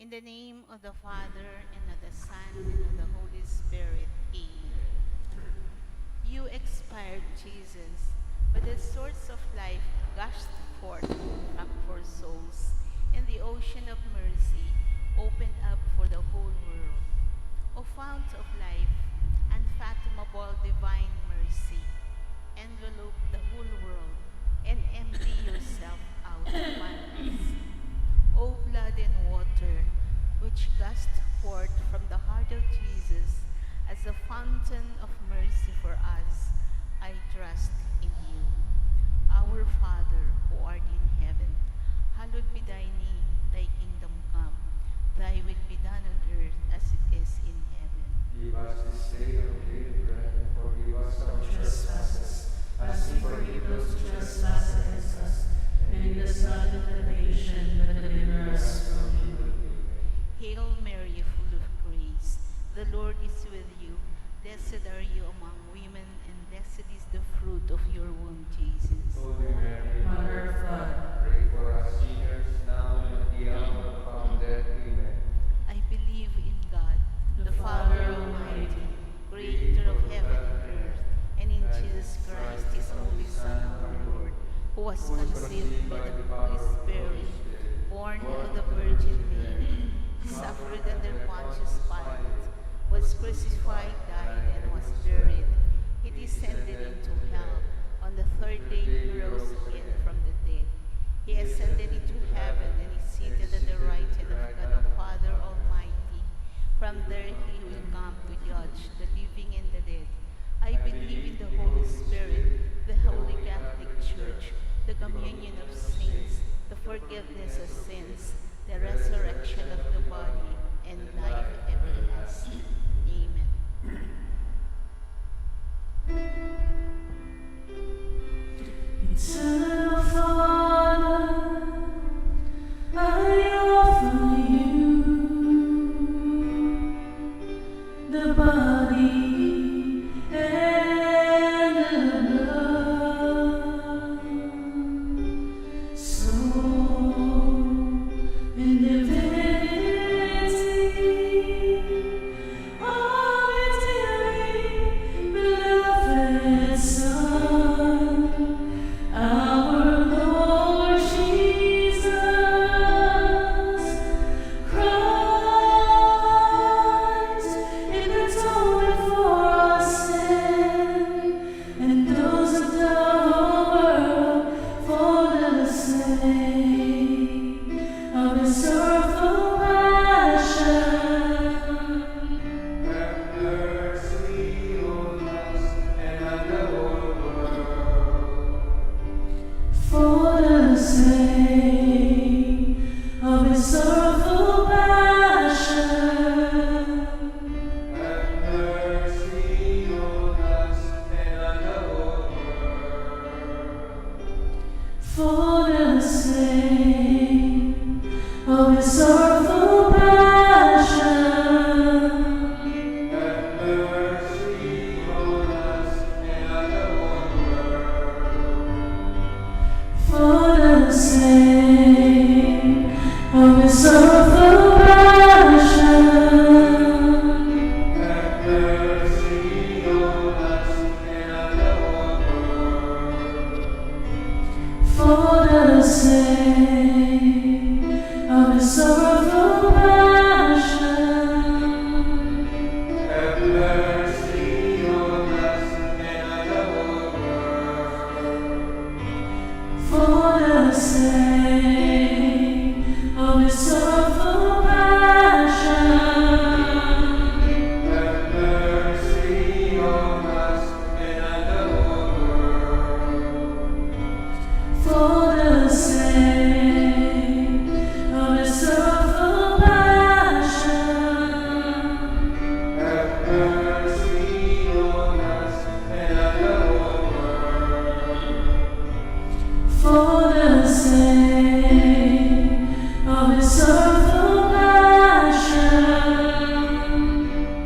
In the name of the Father, and of the Son, and of the Holy Spirit. Amen. You expired, Jesus, but the source of life gushed forth up for souls, and the ocean of mercy opened up for the whole world. O fount of life, unfathomable divine mercy, envelope the whole world and empty yourself out upon us. O blood and water, which gushed forth from the heart of Jesus as a fountain of mercy for us, I trust in you. Our Father, who art in heaven, hallowed be thy name, thy kingdom come. Thy will be done on earth as it is in heaven. Give us this day our daily bread, and forgive us our trespasses, as we forgive those who trespass against us. And lead us not into temptation, but deliver us from evil. Hail Mary, full of grace, the Lord is with you. Blessed are you among women, and blessed is the fruit of your womb, Jesus. Holy Mary, Mother of God, pray for us sinners, now and at the hour of our death. Amen. I believe in God, The Father Almighty, creator of heaven and earth, and in Jesus Christ, his only Son, our Lord, who was conceived by the Holy Spirit, born of the Virgin Mary, suffered under Pontius Pilate, was crucified, died, and was buried. He descended into hell. On the third day he rose again from the dead. He ascended into heaven and is seated at the right hand of God the Father Almighty. From there he will come to judge the living and the dead. I believe in the Holy Spirit, the Holy Catholic Church, the communion of saints, the forgiveness of sins, the resurrection of the body, and life everlasting. Amen. Eternal Father, I offer you the body and the blood, soul and divinity of its dearly beloved Son, our Lord Jesus Christ, in atonement for our sin and those of the whole world, for the sake of His sorrowful passion. Have mercy on us and on the whole world. For the sake of His sorrowful passion. Have mercy on us and on the whole world. For the sake of His sorrowful passion. Have mercy on us and on the whole world. For the sake of His sorrowful passion. Have mercy on us and on the whole world. For the sake of His sorrowful passion. Have mercy on us and on the whole world. For the sake of His sorrowful passion. Have mercy on us and on the whole world. For the sake of His sorrowful passion. Have mercy on us and on the whole world. For the sake of His sorrowful passion.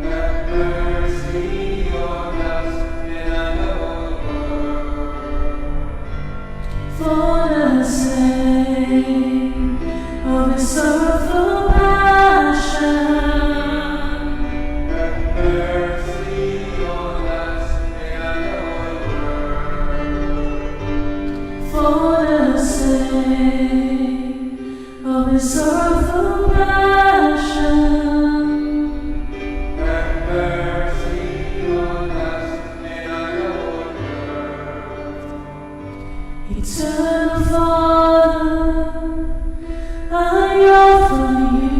Have mercy on us and on the whole world. For the sake of His sorrowful passion. of his sorrowful passion. Have mercy on us and on the whole world. Eternal Father, I offer you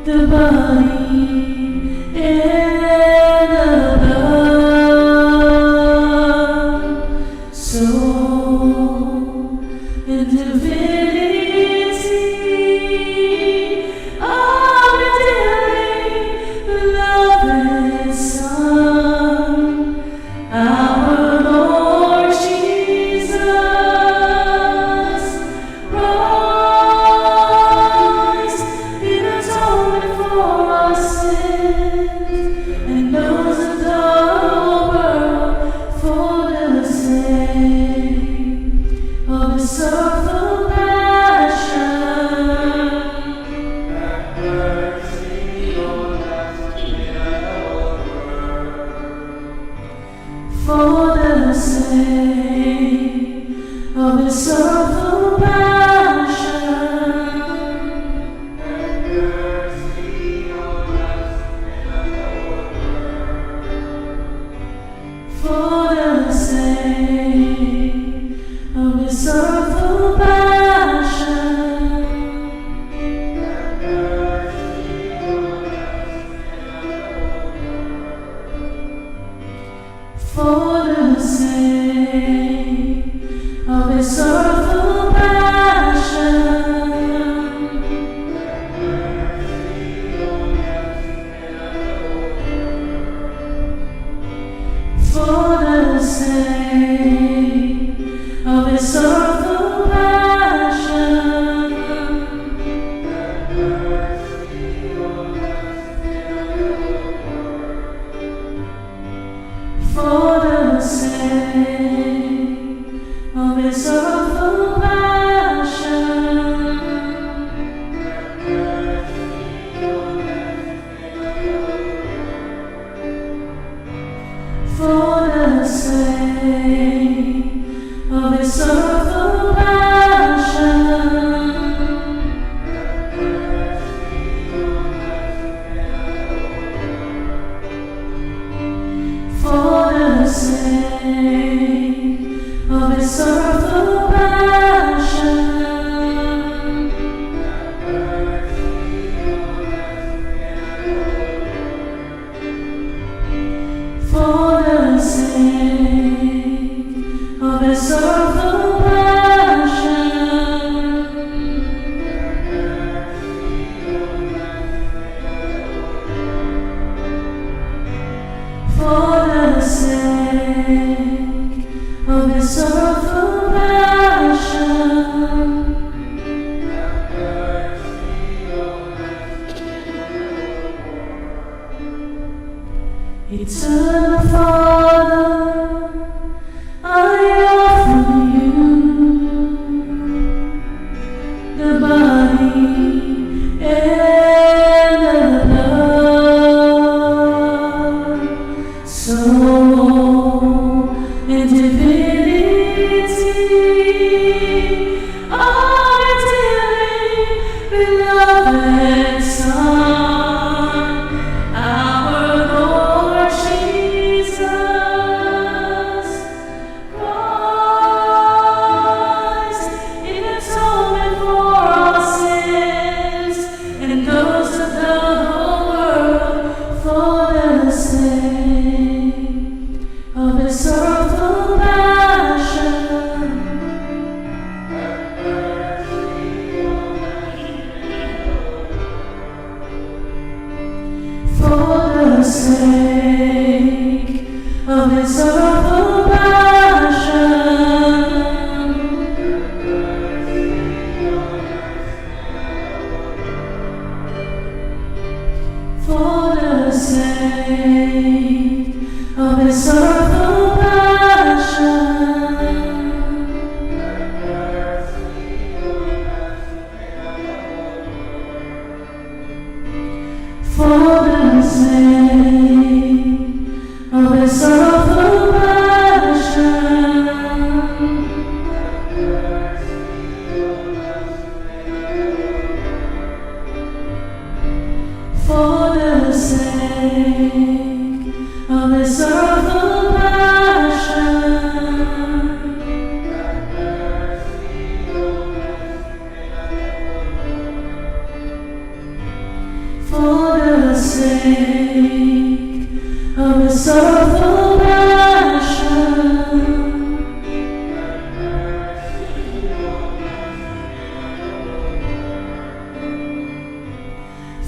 the body and the blood, soul and divinity of your dearly beloved Son, our Lord Jesus. Rise in atonement for our sins, and those of the whole world for the sake of his sorrowful passion. Have mercy on us and on the whole world. For the sake of his sorrowful passion. Have mercy on us and on the whole world. For the sake of his sorrowful passion. Have mercy on us and on the whole world. For the sake of his sorrowful passion. For the sake of his sorrowful passion. For the sake of his sorrowful passion. For the sake of his sorrowful passion. For the sake of his sorrowful passion. For the sake of his sorrowful passion. For the sake of his sorrowful passion. Eternal Father, I offer you the body and the blood, soul and divinity of your dearly beloved Son, our Lord Jesus. Christ in atonement for our sins, and those of the whole world for the sake of his sorrowful passion. For the sake of his sorrowful passion. For the sake of his sorrowful passion. For the sake of his sorrowful passion. sorrowful passion,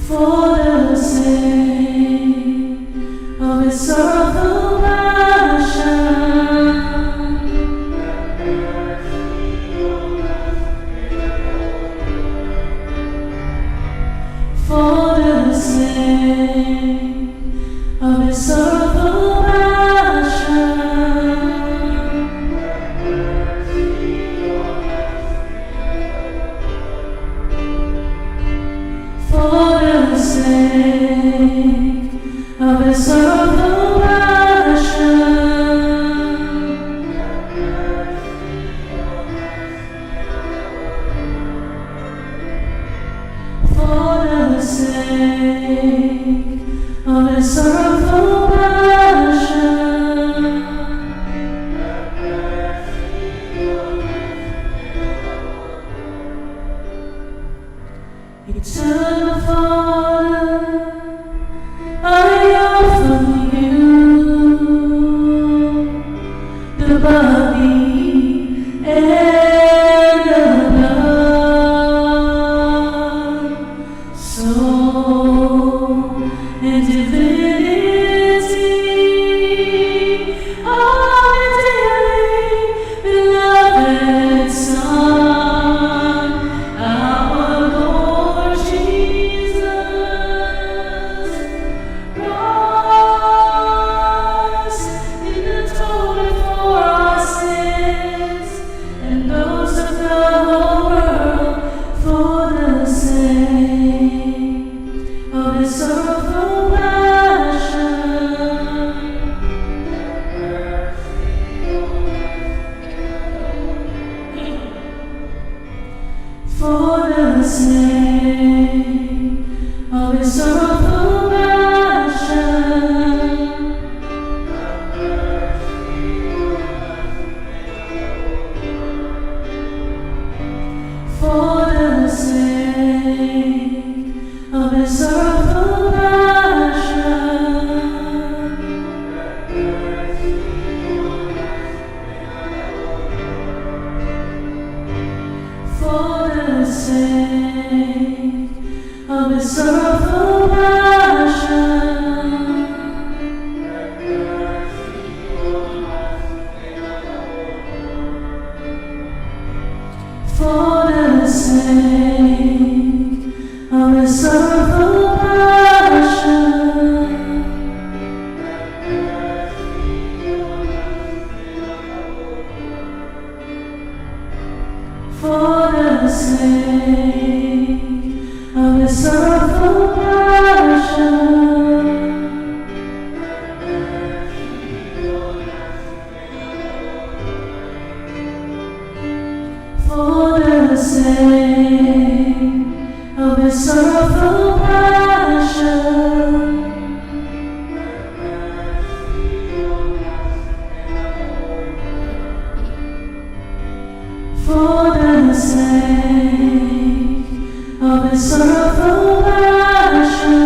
for the sake of his sorrowful passion, for the sake of his sorrowful passion, for the sake of his sorrowful passion, for the sake of his sorrowful passion, Eternal Father, I offer you the body and the blood, soul and divinity of your dearly beloved Son, our Lord Jesus. Rise in atonement for our sins and those of the whole world, for the sake of his sorrowful passion, for the sake of his sorrowful passion, for the sake of his sorrowful passion, for the sake of his sorrowful passion, for the sake of his sorrowful passion, for the sake of his sorrowful passion, for the sake of his sorrowful passion, for the sake of his sorrowful passion,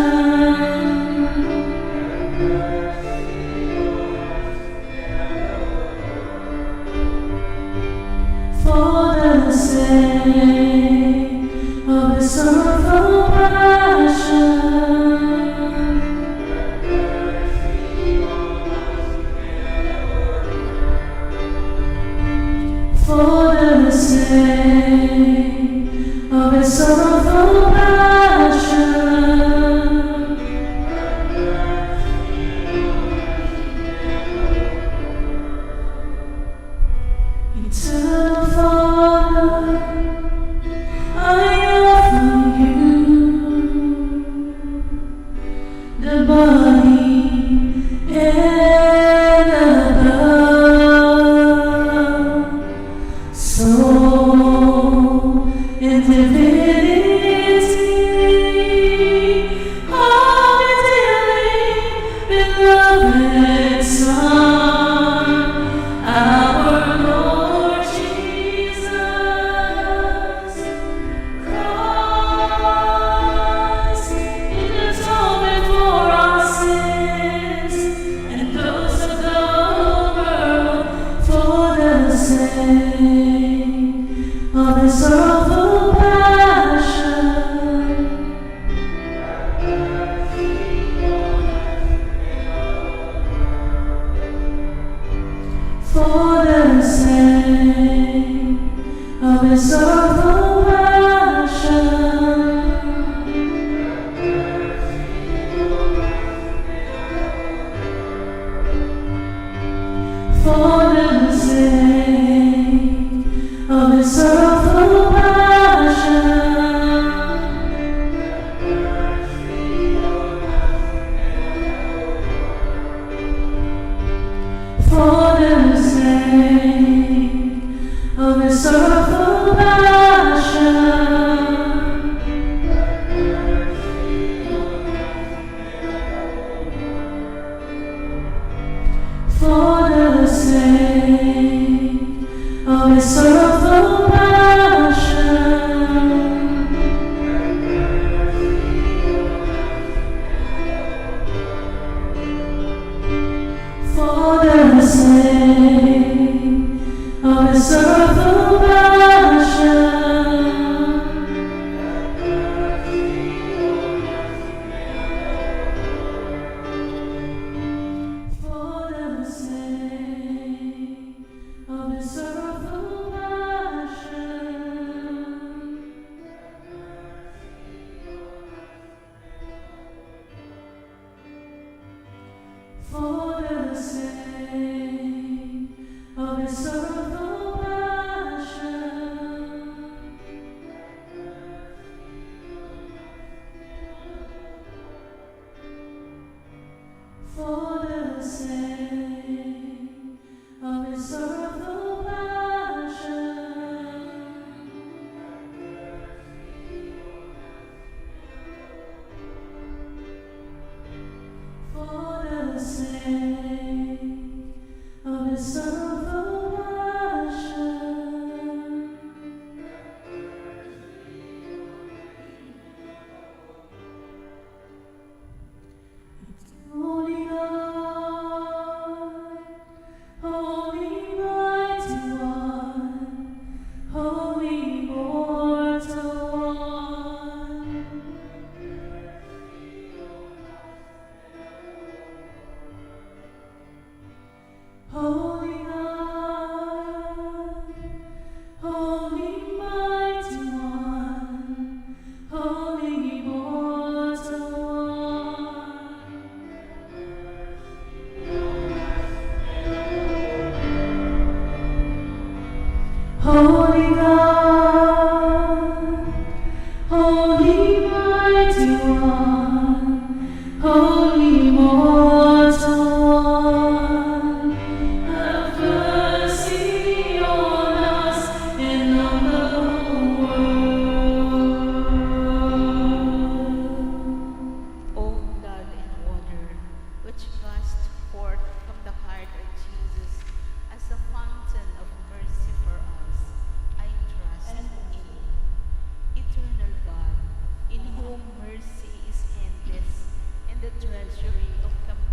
for the sake of his sorrowful passion, for the sake of his sorrowful passion, Eternal Father, I offer you the body and the blood, soul and divinity of your dearly beloved Son, our Lord Jesus. Christ in atonement for our sins for the sake of his sorrowful passion. For the sake of his sorrowful passion. For the sake of his sorrowful passion. For the sake of his sorrowful passion. For the sake of his sorrowful passion. For the sake of his sorrowful passion. For the sake of his sorrowful passion. For the sake of his sorrowful passion. Holy God, Holy Mighty One, Holy Immortal One. Holy God, Holy Mighty One, Holy Immortal One. Holy God, Holy Mighty One, Holy Immortal One, have mercy on us and on the whole world. O blood and water, which gushed forth from the heart of Jesus as a fountain of mercy for us, I trust in. Eternal God, in whom mercy is endless and the treasury of compassion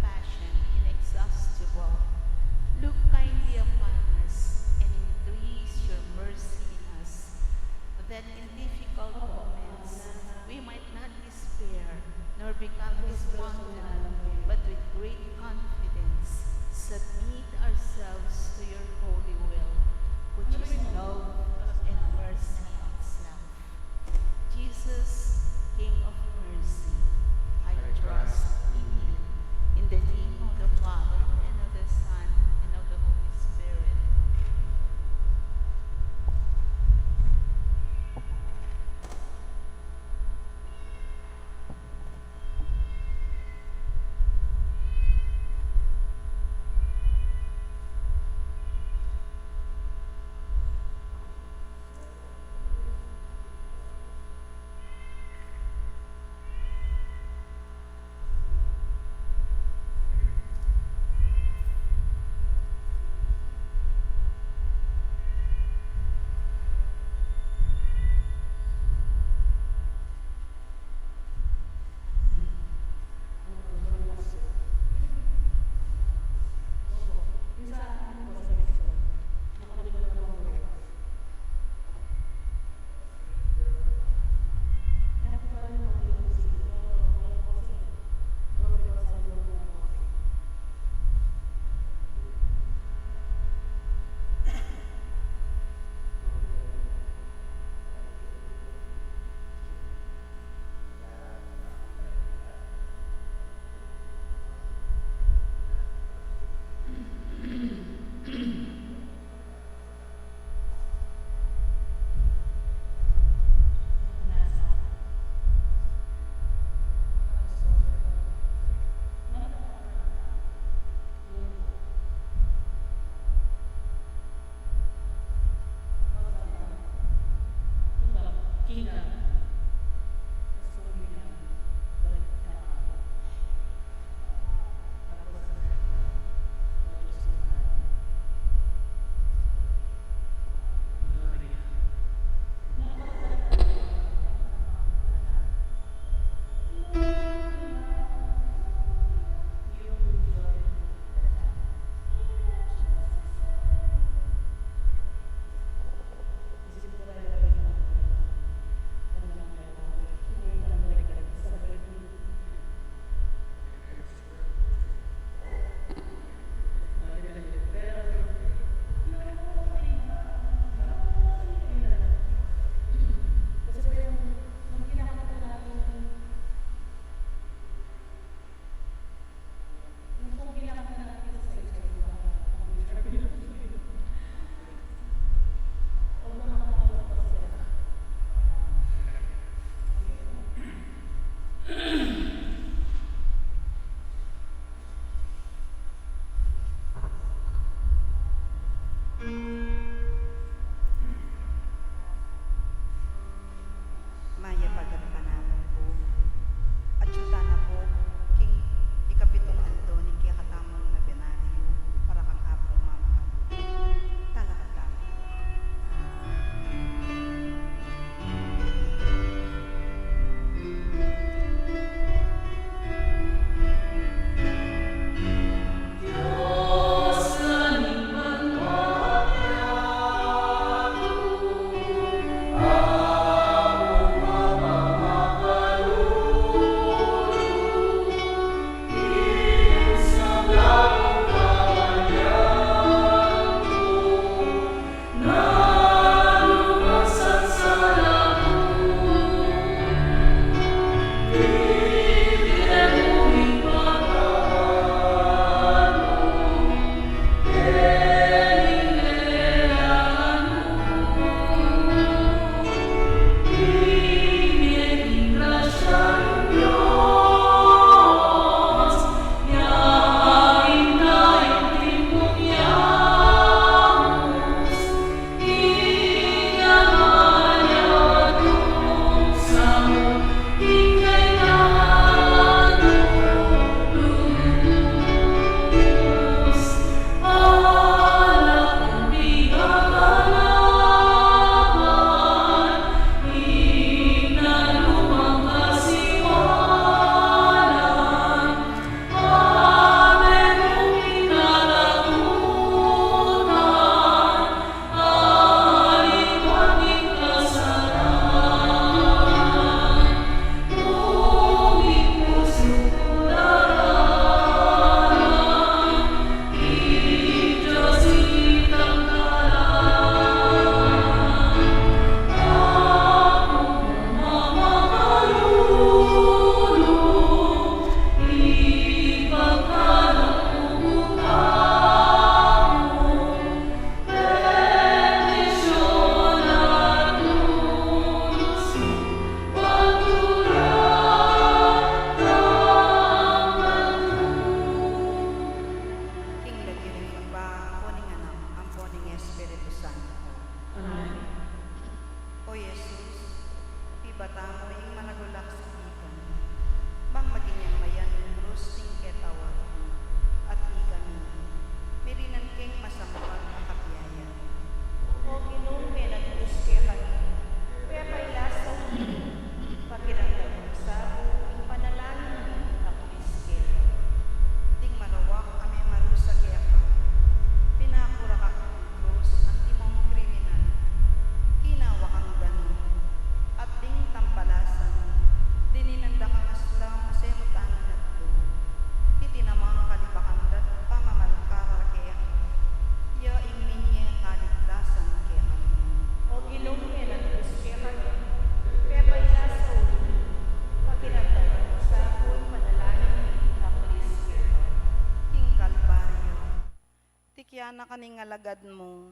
na kaning alagad mo,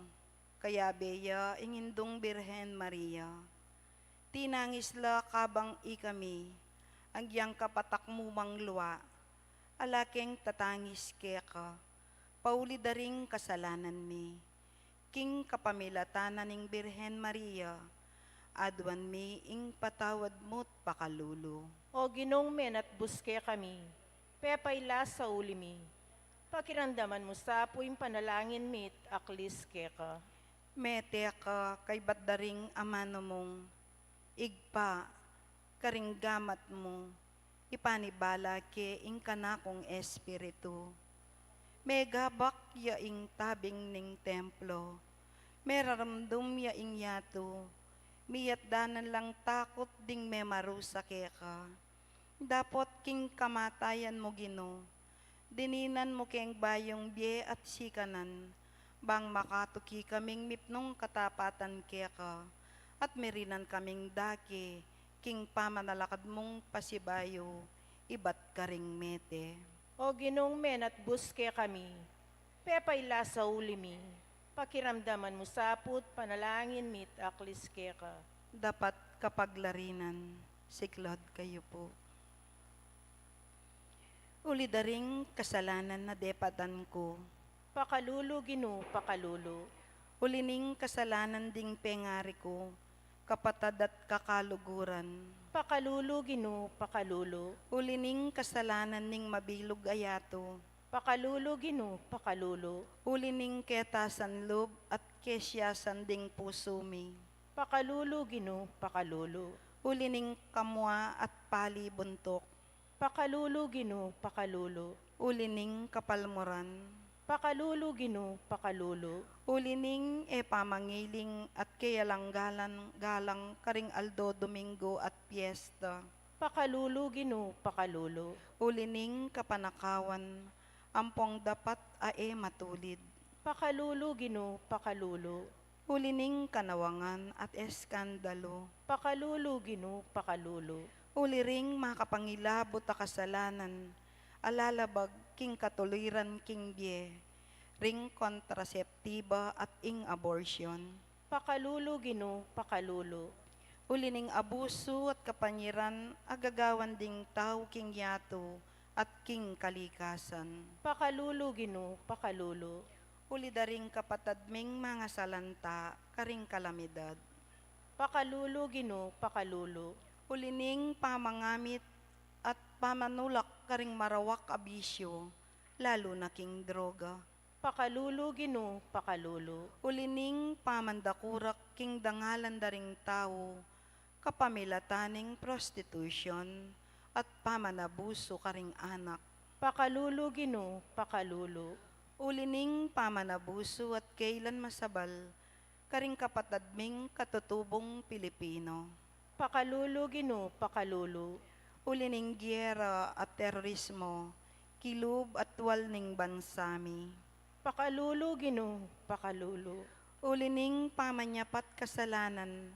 kaya beya ingindong Birhen Maria. Tinangisla kabang ikami, agyang kapatak mo mangluwa, alaking tatangis keka, pauli daring kasalanan mi. King kapamilatanan ning Birhen Maria, adwan mi ing patawad mo't pakalulo. O ginong men at buske kami, pepayla sa ulimi. Pakiramdaman mo sa puwing panalangin mit aklis keka. Mete ka kay batdaring amano mong, igpa, karing gamat mo, ipanibala ke ing kanakong espiritu. Megabak ya ing tabing ning templo, meraramdum ya ing yato, miyat danan lang takot ding memarusa keka. Dapot king kamatayan mo Gino, dininan mo keng bayong biye at sikanan, bang makatuki kaming mipnong katapatan keka, at merinan kaming daki, king pamanalakad mong pasibayo, ibat karing mete. O ginong men at buske kami, pepayla sa ulimi. Pakiramdaman mo sa put panalangin mit aklis keka. Dapat kapaglarinan, siklod kayo po. Uli daring kasalanan na depatan ko, Pakalulo Gino, pakalulo. ulining kasalanan ding pengari ko, kapatad at kakaluguran. Pakalulo Gino, pakalulo. Ulining kasalanan ning mabilog ayato, Pakalulo Gino, pakalulo. ulining ketasan loob at kesyasan ding puso mi. Pakalulo Gino, pakalulo. Ulining kamwa at pali buntok, Pakalulo Gino, pakalulo. ulining kapalmuran. Pakalulo Gino, pakalulo. Ulining pamangiling at galang karing Aldo Domingo at Piesta. Pakalulo Gino, pakalulo. Ulining kapanakawan, ampong dapat matulid. Pakalulo Gino, pakalulo. Ulining kanawangan at eskandalo. Pakalulo Gino, pakalulo. Uliring makapangilabot a kasalanan, alalabag king katuliran king biye, ring kontraseptiba at ing abortion. Pakalulo Gino, pakalulo. Ulining abuso at kapanyiran agagawan ding tao king yato at king kalikasan. Pakalulo Gino, pakalulo. Uli daring kapatad ming mga salanta karing kalamidad. Pakalulo Gino, pakalulo. Ulining pamangamit at pamanulak karing marawak abisyo, lalo na king droga. Pakalulo Gino, pakalulo. Ulining pamandakurak king dangalan daring tao, kapamilataning prostitution, at pamanabuso karing anak. Pakalulo Gino, pakalulo. Ulining pamanabuso at kailan masabal, karing kapatadming katutubong Pilipino. Pakalulo Gino, pakalulo. Ulining giyera at terorismo, kilub at walning bansami. Pakalulo Gino, pakalulo. Ulining pamanyapat kasalanan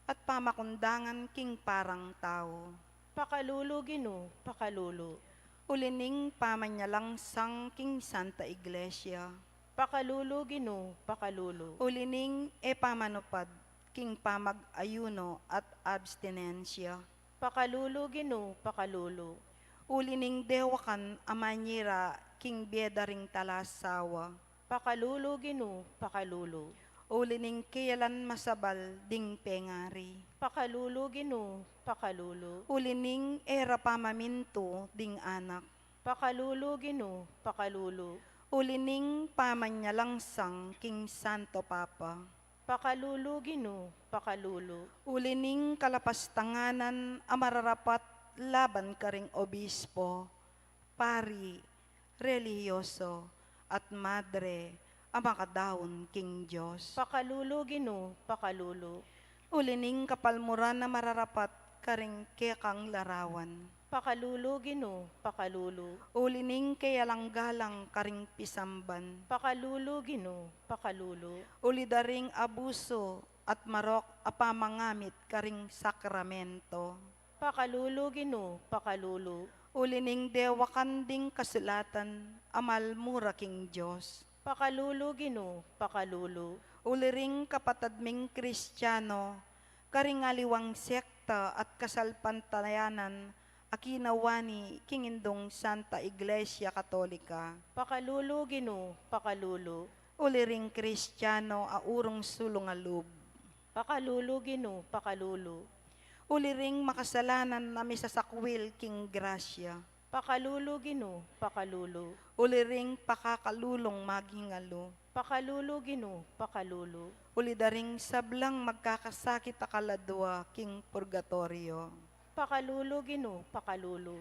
at pamakundangan king parang tao. Pakalulo Gino, pakalulo. Ulining pamanyalangsang king Santa Iglesia. Pakalulo Gino, pakalulo. Ulining pamanupad king pamag-ayuno at abstinensya. Pakalulo Gino, pakalulo. Ulining dewakan amanyira king biedaring talasawa. Pakalulo Gino, pakalulo. Ulining kiyalan masabal ding pengari. Pakalulo Gino, pakalulo. Ulining era pamaminto ding anak. Pakalulo Gino, pakalulo. Ulining pamanyalangsang king Santo Papa. Pakalulo Gino, pakalulo. Ulining kalapastanganan amararapat laban karing obispo, pari, relihiyoso, at madre, amakadaon king Diyos. Pakalulo Gino, pakalulo. Ulining kapalmuran na mararapat karing kekang larawan. Pakalulo Gino, pakalulo. Ulining kayalanggalang karing pisamban. Pakalulo Gino, pakalulo. Ulidaring abuso at marok apamangamit karing sakramento. Pakalulo Gino, pakalulo. Ulining dewakan ding kasulatan amal mura king Diyos. Pakalulu Ginoo, pakalulu. Uliring kapatadming Kristiyano, karingaliwang sekta at kasalpantayanan, akinawani kingindong Santa Iglesia Katolika. Pakalulu Ginoo, pakalulu. Uliring Kristiyano, aurong sulungalub. Pakalulu Ginoo, pakalulu. Uliring makasalanan na misasakwil king grasya. Pakalulu Ginoo, pakalulu. Uliring pakakalulong magingalo. Pakalulu Ginoo, pakalulu. Ulidaring sablang magkakasakit akaladwa king purgatorio. Pakalulu Ginoo, pakalulu.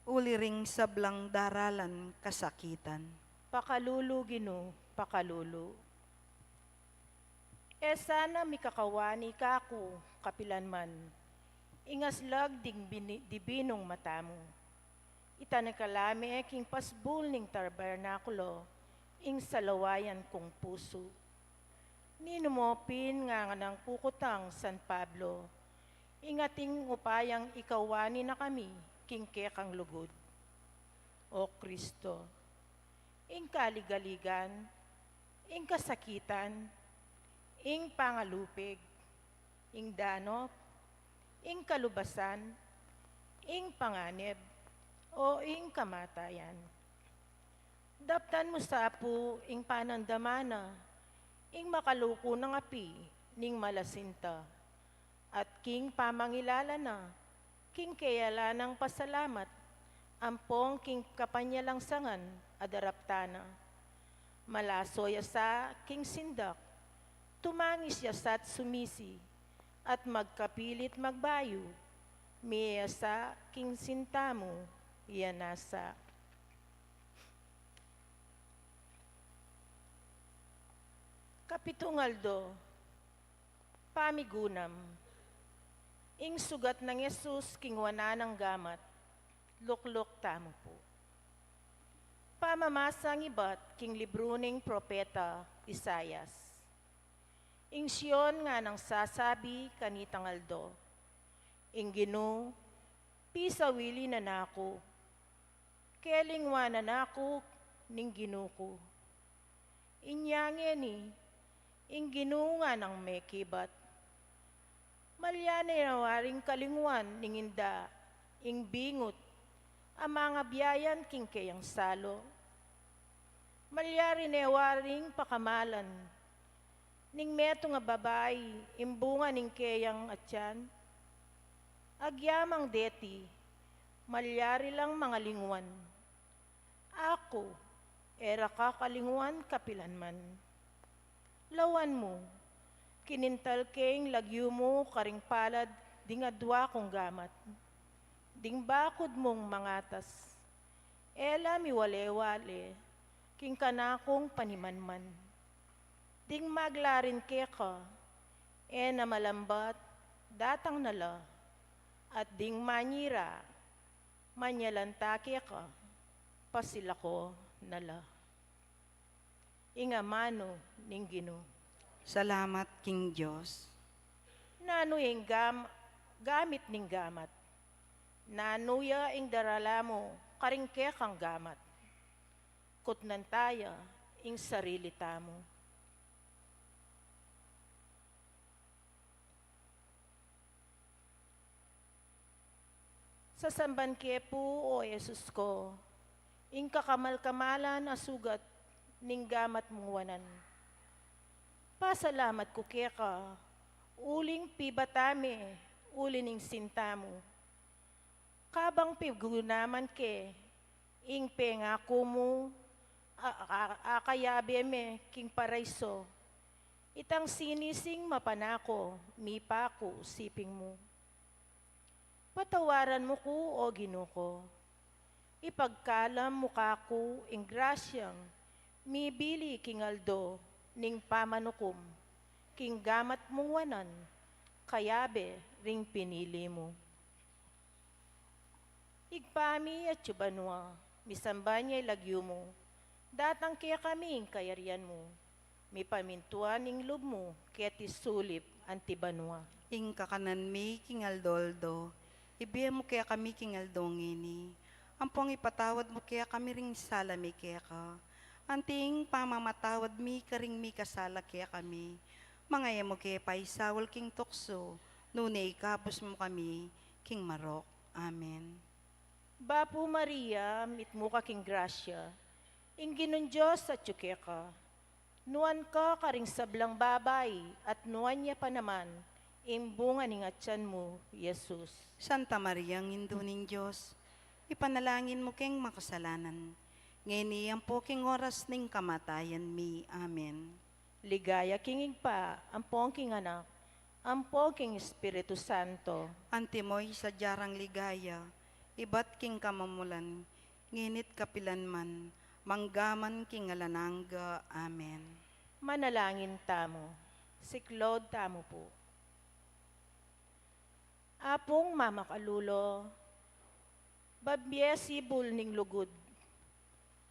Uliring sablang daralan kasakitan. Pakalulu Ginoo, pakalulu. E sana mikakawani ka ako, kapilanman. Ingaslag dibinong matamu. Itanakalami king pasbul ning tabernakulo, ing salawayan kong puso. Ninumopin nga ng pukutang San Pablo, ingating upayang ikawani na kami, king kekang lugod. O Kristo, ing kaligaligan, ing kasakitan, ing pangalupig, ing danop, ing kalubasan, ing panganib, o ing kamatayan. Daptan mo sa apo, ing panandamana, ing makaluko ng api, ning malasinta, at king pamangilala na, king kayala ng pasalamat, ampong king kapanyalang sangan, adaraptana. Malasoy sa king sindak, tumangis yasat sumisi, at magkapilit magbayo, miya sa king sintamo, iyanasa. Kapitungaldo, pamigunam, ing sugat ng Yesus king wana ng gamat, lukluk tamo po. Pamamasang ibat king libro ning propeta Isayas. Ing siyon nga nang sasabi kanitang aldo, ing Ginoo, pisawili na nako, kelingwa na nako ning Ginoo ko. Inyangin ni, ing Ginoo nga ng mekibat, malyane na waring kalingwan ning inda, ing bingot, ang mga biyayan king kayang salo. Malyari na waring pakamalan, ning meto nga babae, imbunga ning kayang atyan. Agyamang deti, malyari lang mga lingwan. Ako, era ka kalingwan kapilanman. Lawan mo, kinintal keng lagyo mo karing palad, ding adwa kong gamat. Ding bakod mong mangatas, ela miwale-wale, king kanakong panimanman. Ding maglarin ke ka, na malambat, datang nala, at ding manyira, manyalantake ka, pasila ko nala. Ingamano ning Ginoo. Salamat king Diyos. Nano ing gamit ning gamat. Nanuya ing darala mo, karingke kang gamat. Kutnan taya ing sarili tamo. Sa samban ke po, o Yesus ko, ing kakamal-kamalan asugat ning gamat mong wanan. Pasalamat ko ke ka, uling pibatame, ulining sintamo. Kabang pigunaman ke, ing pengako mo, akayabe me, king paraiso. Itang sinising mapanako, mipako, siping mo. Patawaran mo ko, o Ginoo ko. Ipagkalam mukha ko, ing grasyang, mibili king aldo, ning pamanukom, king gamat mong wanan, kayabe ring pinili mo. Igpami at yubanwa, misamba niya ilagyo mo, datang kaya kami ing kayarian mo, may pamintuan ing lub mo, kaya tisulip antibanwa. Ing kakanan mi king aldoldo, ibiya mo kaya kami king aldongini. Ampong ipatawad mo kaya kami ring salami kaya ka. Anting pamamatawad mi karing mi kasala kaya kami. Mga mo kaya paisawal king tukso, nunay kapos mo kami, king marok. Amen. Bapo Maria, mitmo ka king grasya, ingginon Diyos at ka. Nuan ka karing sablang babay, at nuan niya pa naman, imbungan ng atyan mo, Jesus. Santa Maria, ang induning Diyos, ipanalangin mo keng makasalanan. Ngayon ang poking oras ning kamatayan mi. Amen. Ligaya kingig pa, ampong king anak, ampong king Espiritu Santo. Antimoy sa jarang ligaya, ibat king kamamulan, nginit kapilan man, manggaman king alanangga. Amen. Manalangin tamo, siklod tamo po. Apong mamakalulo, babyesi bulning lugod,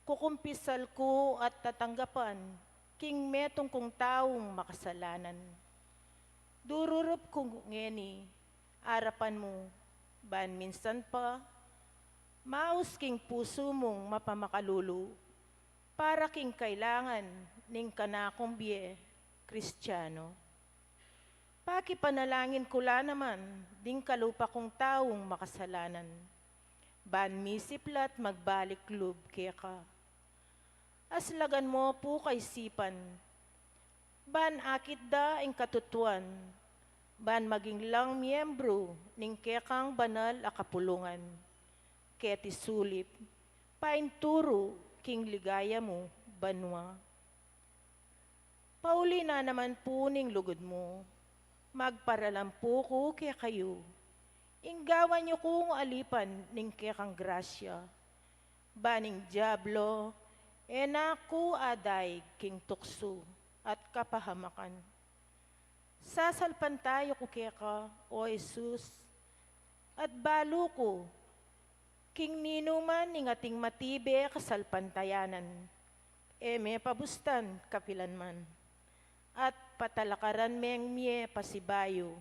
kukumpisal ko at tatanggapan, king metong kong taong makasalanan. Dururup kong ngeni, arapan mo, ban minsan pa, maus king puso mong mapamakalulo, para king kailangan ning kanakong biye, Kristiyano. Pakipanalangin ko la naman, ding kalupa kong taong makasalanan. Ban misiplat magbalik lub kaya ka. Aslagan mo po kay sipan. Ban akit da ing katutuan. Ban maging lang miyembro ning kekang banal a kapulungan. Keti sulip, painturo king ligaya mo, banwa. Pauli na naman po ning lugod mo. Magparalampo ko kaya kayo. Inggawan niyo kong alipan ning kekang grasya. Baning diablo, enaku aday king tukso at kapahamakan. Sasalpan tayo ko keka, o Jesus, at balo ko, king ninuman ning ating matibe kasalpantayanan. Eme pabustan kapilan man, at patalakaran meng mie pasibayo,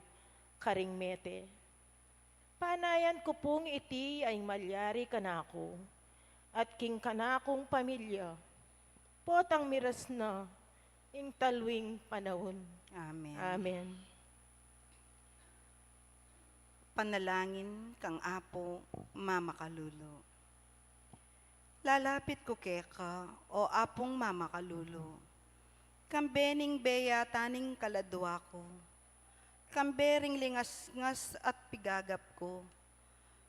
karing mete. Panayan ko pong iti ay malyari kanako, at king kanakong pamilya, potang miras na, ing talwing panahon. Amen. Amen. Panalangin kang apo, mamakalulo. Lalapit ko keka, o apong mamakalulo. Kambening beya taning kaladwa ko. Kambering lingas-ngas at pigagap ko.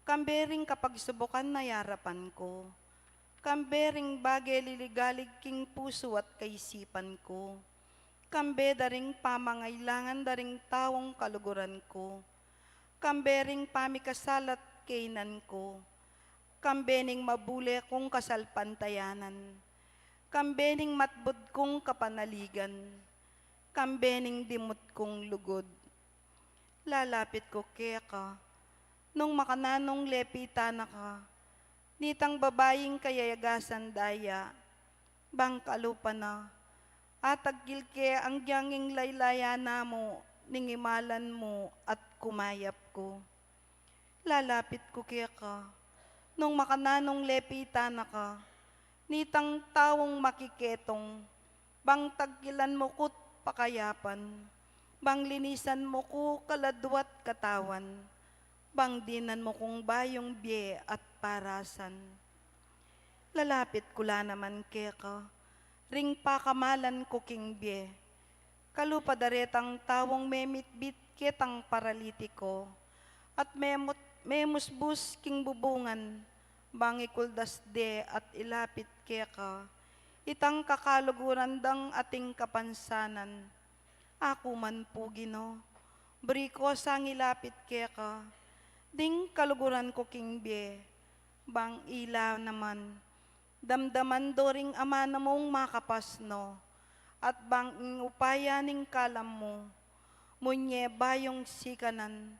Kambering kapag subukan na yarapan ko. Kambering bagay liligalig king puso at kaisipan ko. Kambe daring pamangailangan daring tawong kaluguran ko. Kambering pamikasalat kainan ko. Kambening mabule kong kasalpantayanan. Kambening matbud kong kapanaligan. Kambening dimut kong lugod. Lalapit ko kaya ka, nung makananong lepita na ka, nitang babaying kayayagasan daya, bang kalupa na, atagil kaya ang gyanging laylaya na mo, ningimalan mo at kumayap ko. Lalapit ko kaya ka, nung makananong lepita na ka, nitang tawong makiketong, bang tagkilan mo ko't pakayapan, bang linisan mo ko kaladwat katawan, bang dinan mo kong bayong biye at parasan. Lalapit kula naman keka, ring pakamalan ko king biye, kalupa daretang tawong memitbit ketang paralitiko, at memusbus king bubungan, bang ikuldas de at ilapit keka, itang kakaluguran dang ating kapansanan. Ako man po Gino, briko sang ilapit keka, ding kaluguran ko king biye, bang ila naman, damdaman doring ama na mong makapasno, at bang upaya ning kalam mo, munye bayong sikanan,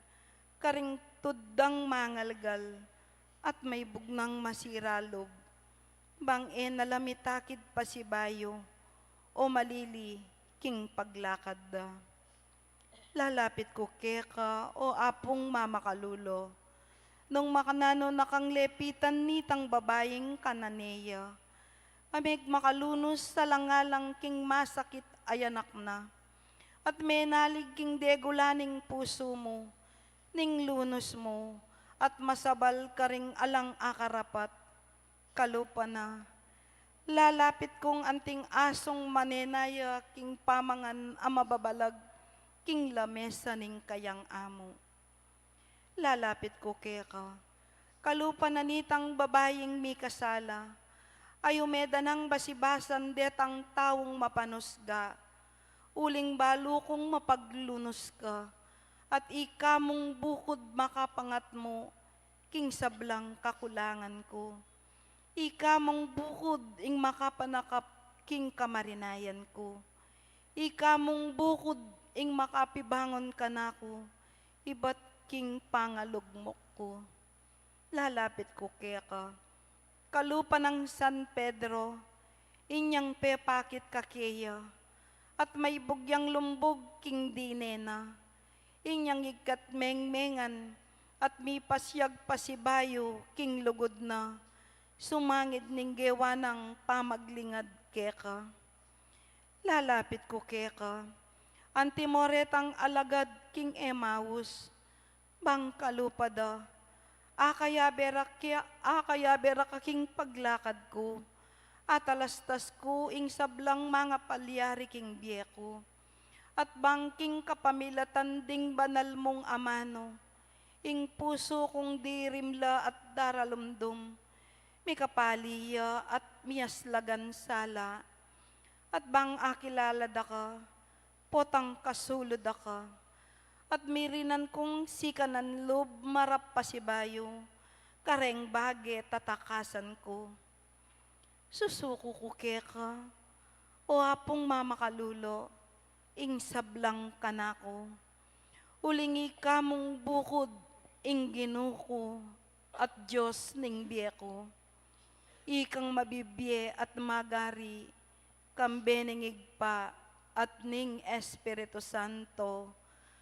karing tuddang mangalgal, at may bugnang masiralob, bang nalamitakid pasibayo, o malili, king paglakad da. Lalapit ko keka, o apong mamakalulo, nung makanano nakang lepitan nitang babaying kananeya, amig makalunos sa langalang king masakit ay anak na. At menalig king degulaning puso mo, ning lunos mo, at masabal ka ring alang akarapat, kalupa na. Lalapit kong anting asong manenaya, king pamangan amababalag, king lamesa ning kayang amo. Lalapit ko keka, kalupa na nitang babaying mi kasala, ay umeda ng basibasan detang tawong mapanusga, uling balo kong mapaglunos ka, at ikamong bukod makapangat mo, king sablang kakulangan ko. Ikamong bukod ing makapanakap, king kamarinayan ko. Ikamong bukod ing makapibangon ka nako, iba't king pangalugmok ko. Lalapit ko keka, kalupa ng San Pedro, inyang pepakit kakeya, at may bugyang lumbog king dinena, inyang ikat mengmengan, at mi pasyag pasibayo king lugod na, sumangid ning gewa ng pamaglingad keka. Lalapit ko keka, antimoretang alagad king Emmaus, bang kalupada, akaya berak aking paglakad ko, at alastas ko ing sablang mga palyari king biyeko, at bangking kapamilatan ding banal mong amano, ing puso kong dirimla at daralumdum, mikapaliya at miyaslagan sala, at bang akilala da ka, potang kasulod da ka, at mirinan kong sikanan lob marap pasibayo, kareng bage tatakasan ko. Susuko ko keka, o apong mamakalulo, ing sablang kanako, ulingi kamong bukod, ing ginuko, at Diyos ning biyeko. Ikang mabibye at magari, kambeningig pa, at ning Espiritu Santo,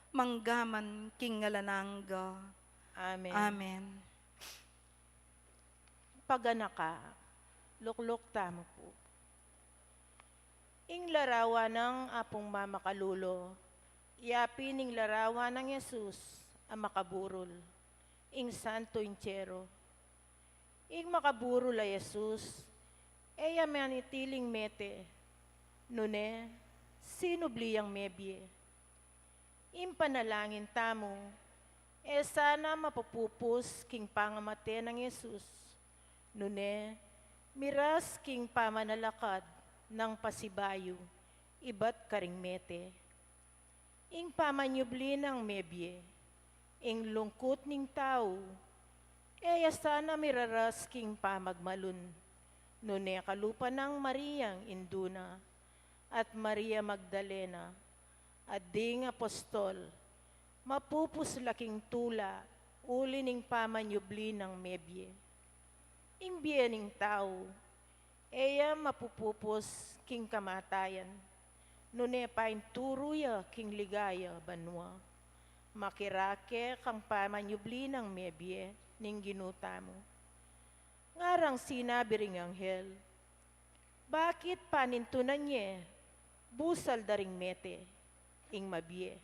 manggaman king ngalanangga. Amen. Amen. Paganaka, luklok tamo po. Ing larawan ng apong mamakalulo, yapi ning larawan ng Yesus ang makaburol, ing santo inchero. Ing makaburol a Yesus, eya manitiling mete, nune, sinubliyang mebye. Impanalangin tamo, sana mapupupos king pangamate ng Yesus. Nune, miras king pamanalakad ng pasibayo, iba't karing mete. Ing pamanyubli ng mebye, ing lungkot ning tao, sana miraras king pamagmalun. Nune kalupa ng Mariang Induna at Maria Magdalena, at ding apostol, mapupus laking tula, uli ning pamanyubli ng mebye. Ing biyening tao, eya mapupupos king kamatayan, nune pain turuya king ligaya banwa, makirake kang pamanyubli ng mebye, ning ginuta mo. Ngarang sinabi ring anghel, bakit panintunan niya, busal daring mete, ing mabie,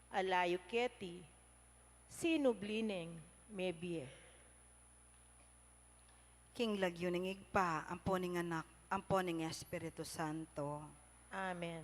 alayo keti, sinublineng mebie. King lagyuning igpa, amponing anak, amponing Espiritu Santo. Amen. Amen.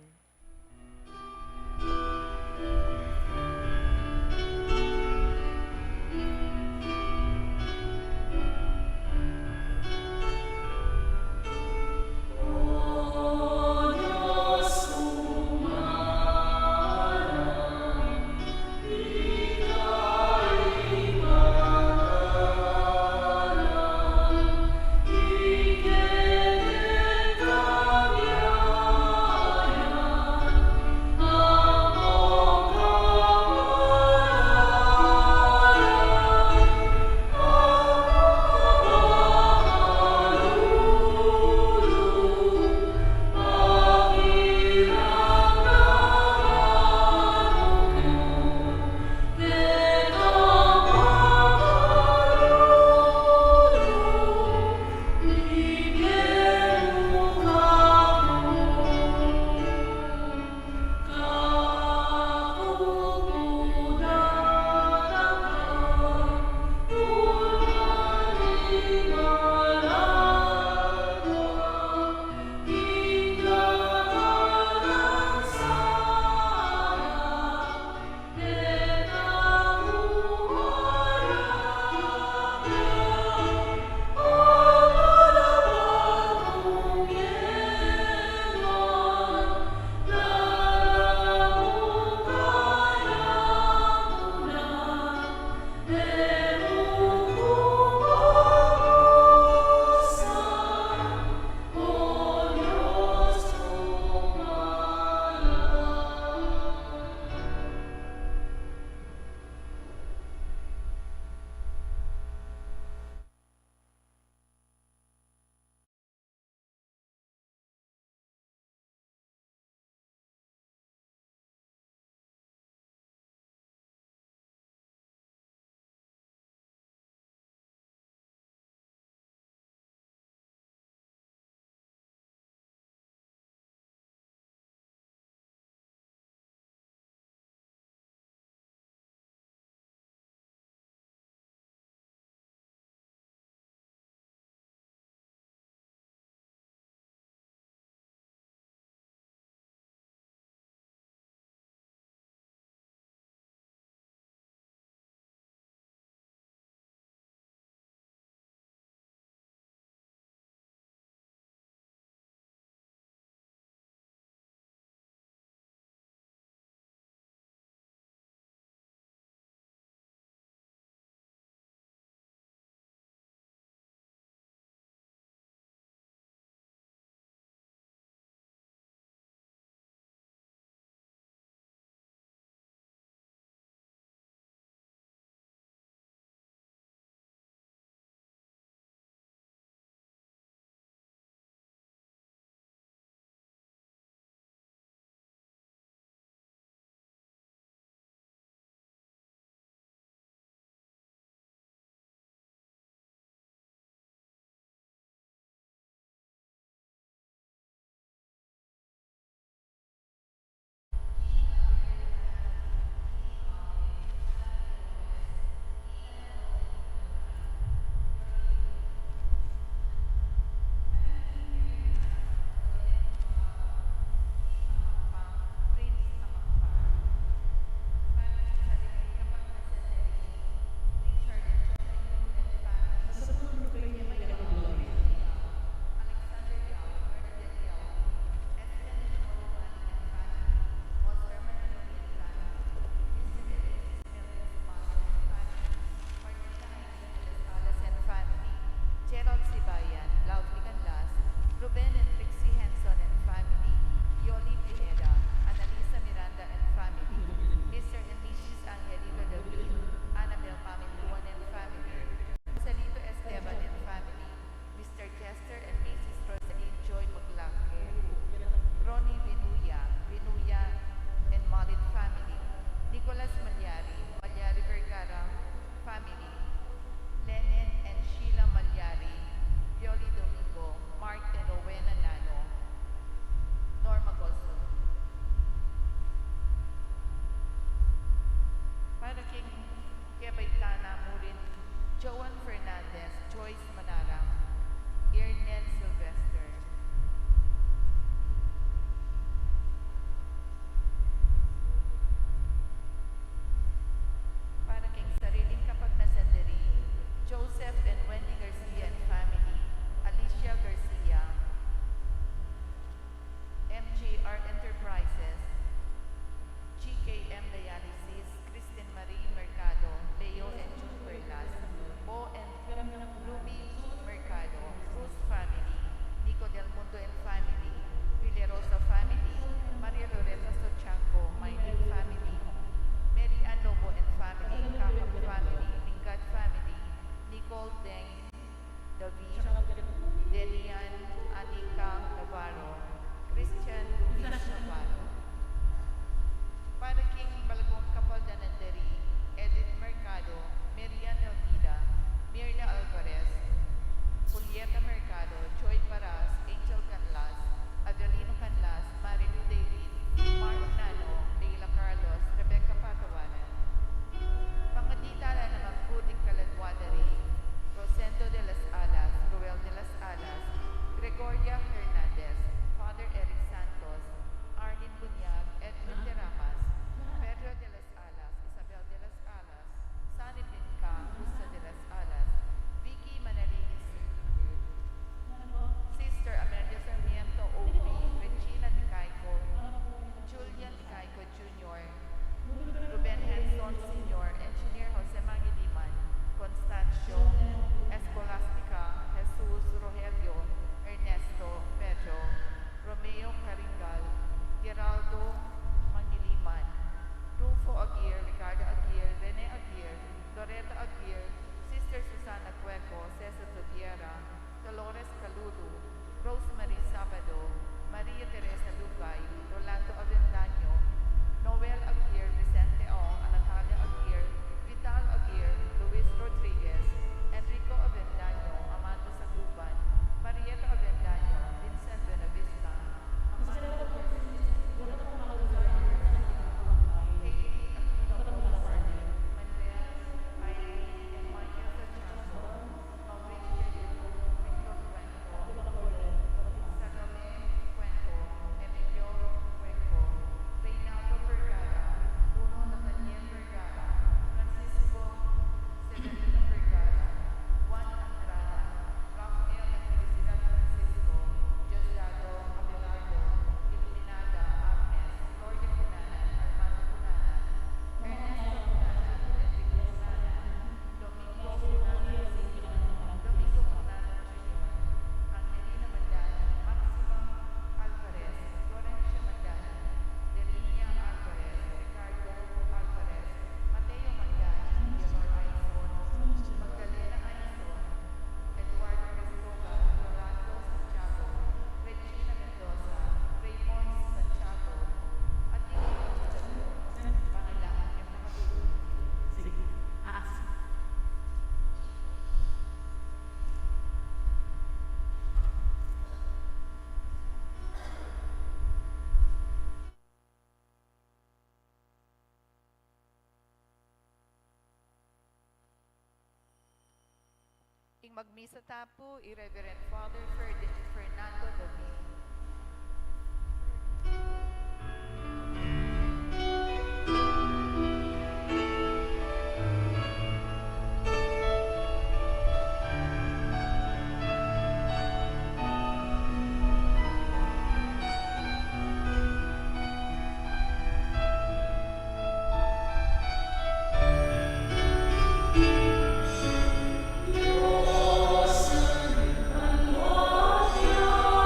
muling magmisa tapo, Irreverend Father Fernando Domingo. Dios, el amor de Dios,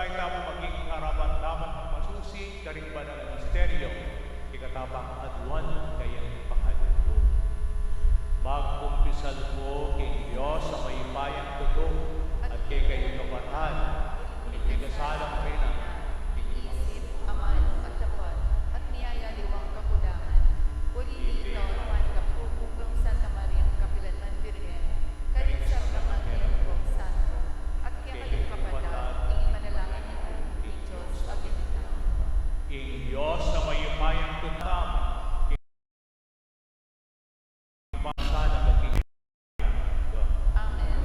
sabay tamo maging harapan dapat ang masusi karing banal na misteryo, ikatapang adwan kayang pakaluto. Magkumpisal ko kay Diyos sa may bayang tutong at kay kayong kapatan, itigasalang pena, Isip, amano at tapat, at niyaya liwang kakulangan. Uli ito, man kapupugong Santa Maria Kapilanman Virgen, karin sa kamangkin kong santo, at kaya kayong kapatid, ing manalangin niyo, di Diyos pagkitang. ing Diyos sa may bayang tutang, sana kakinig. Amen.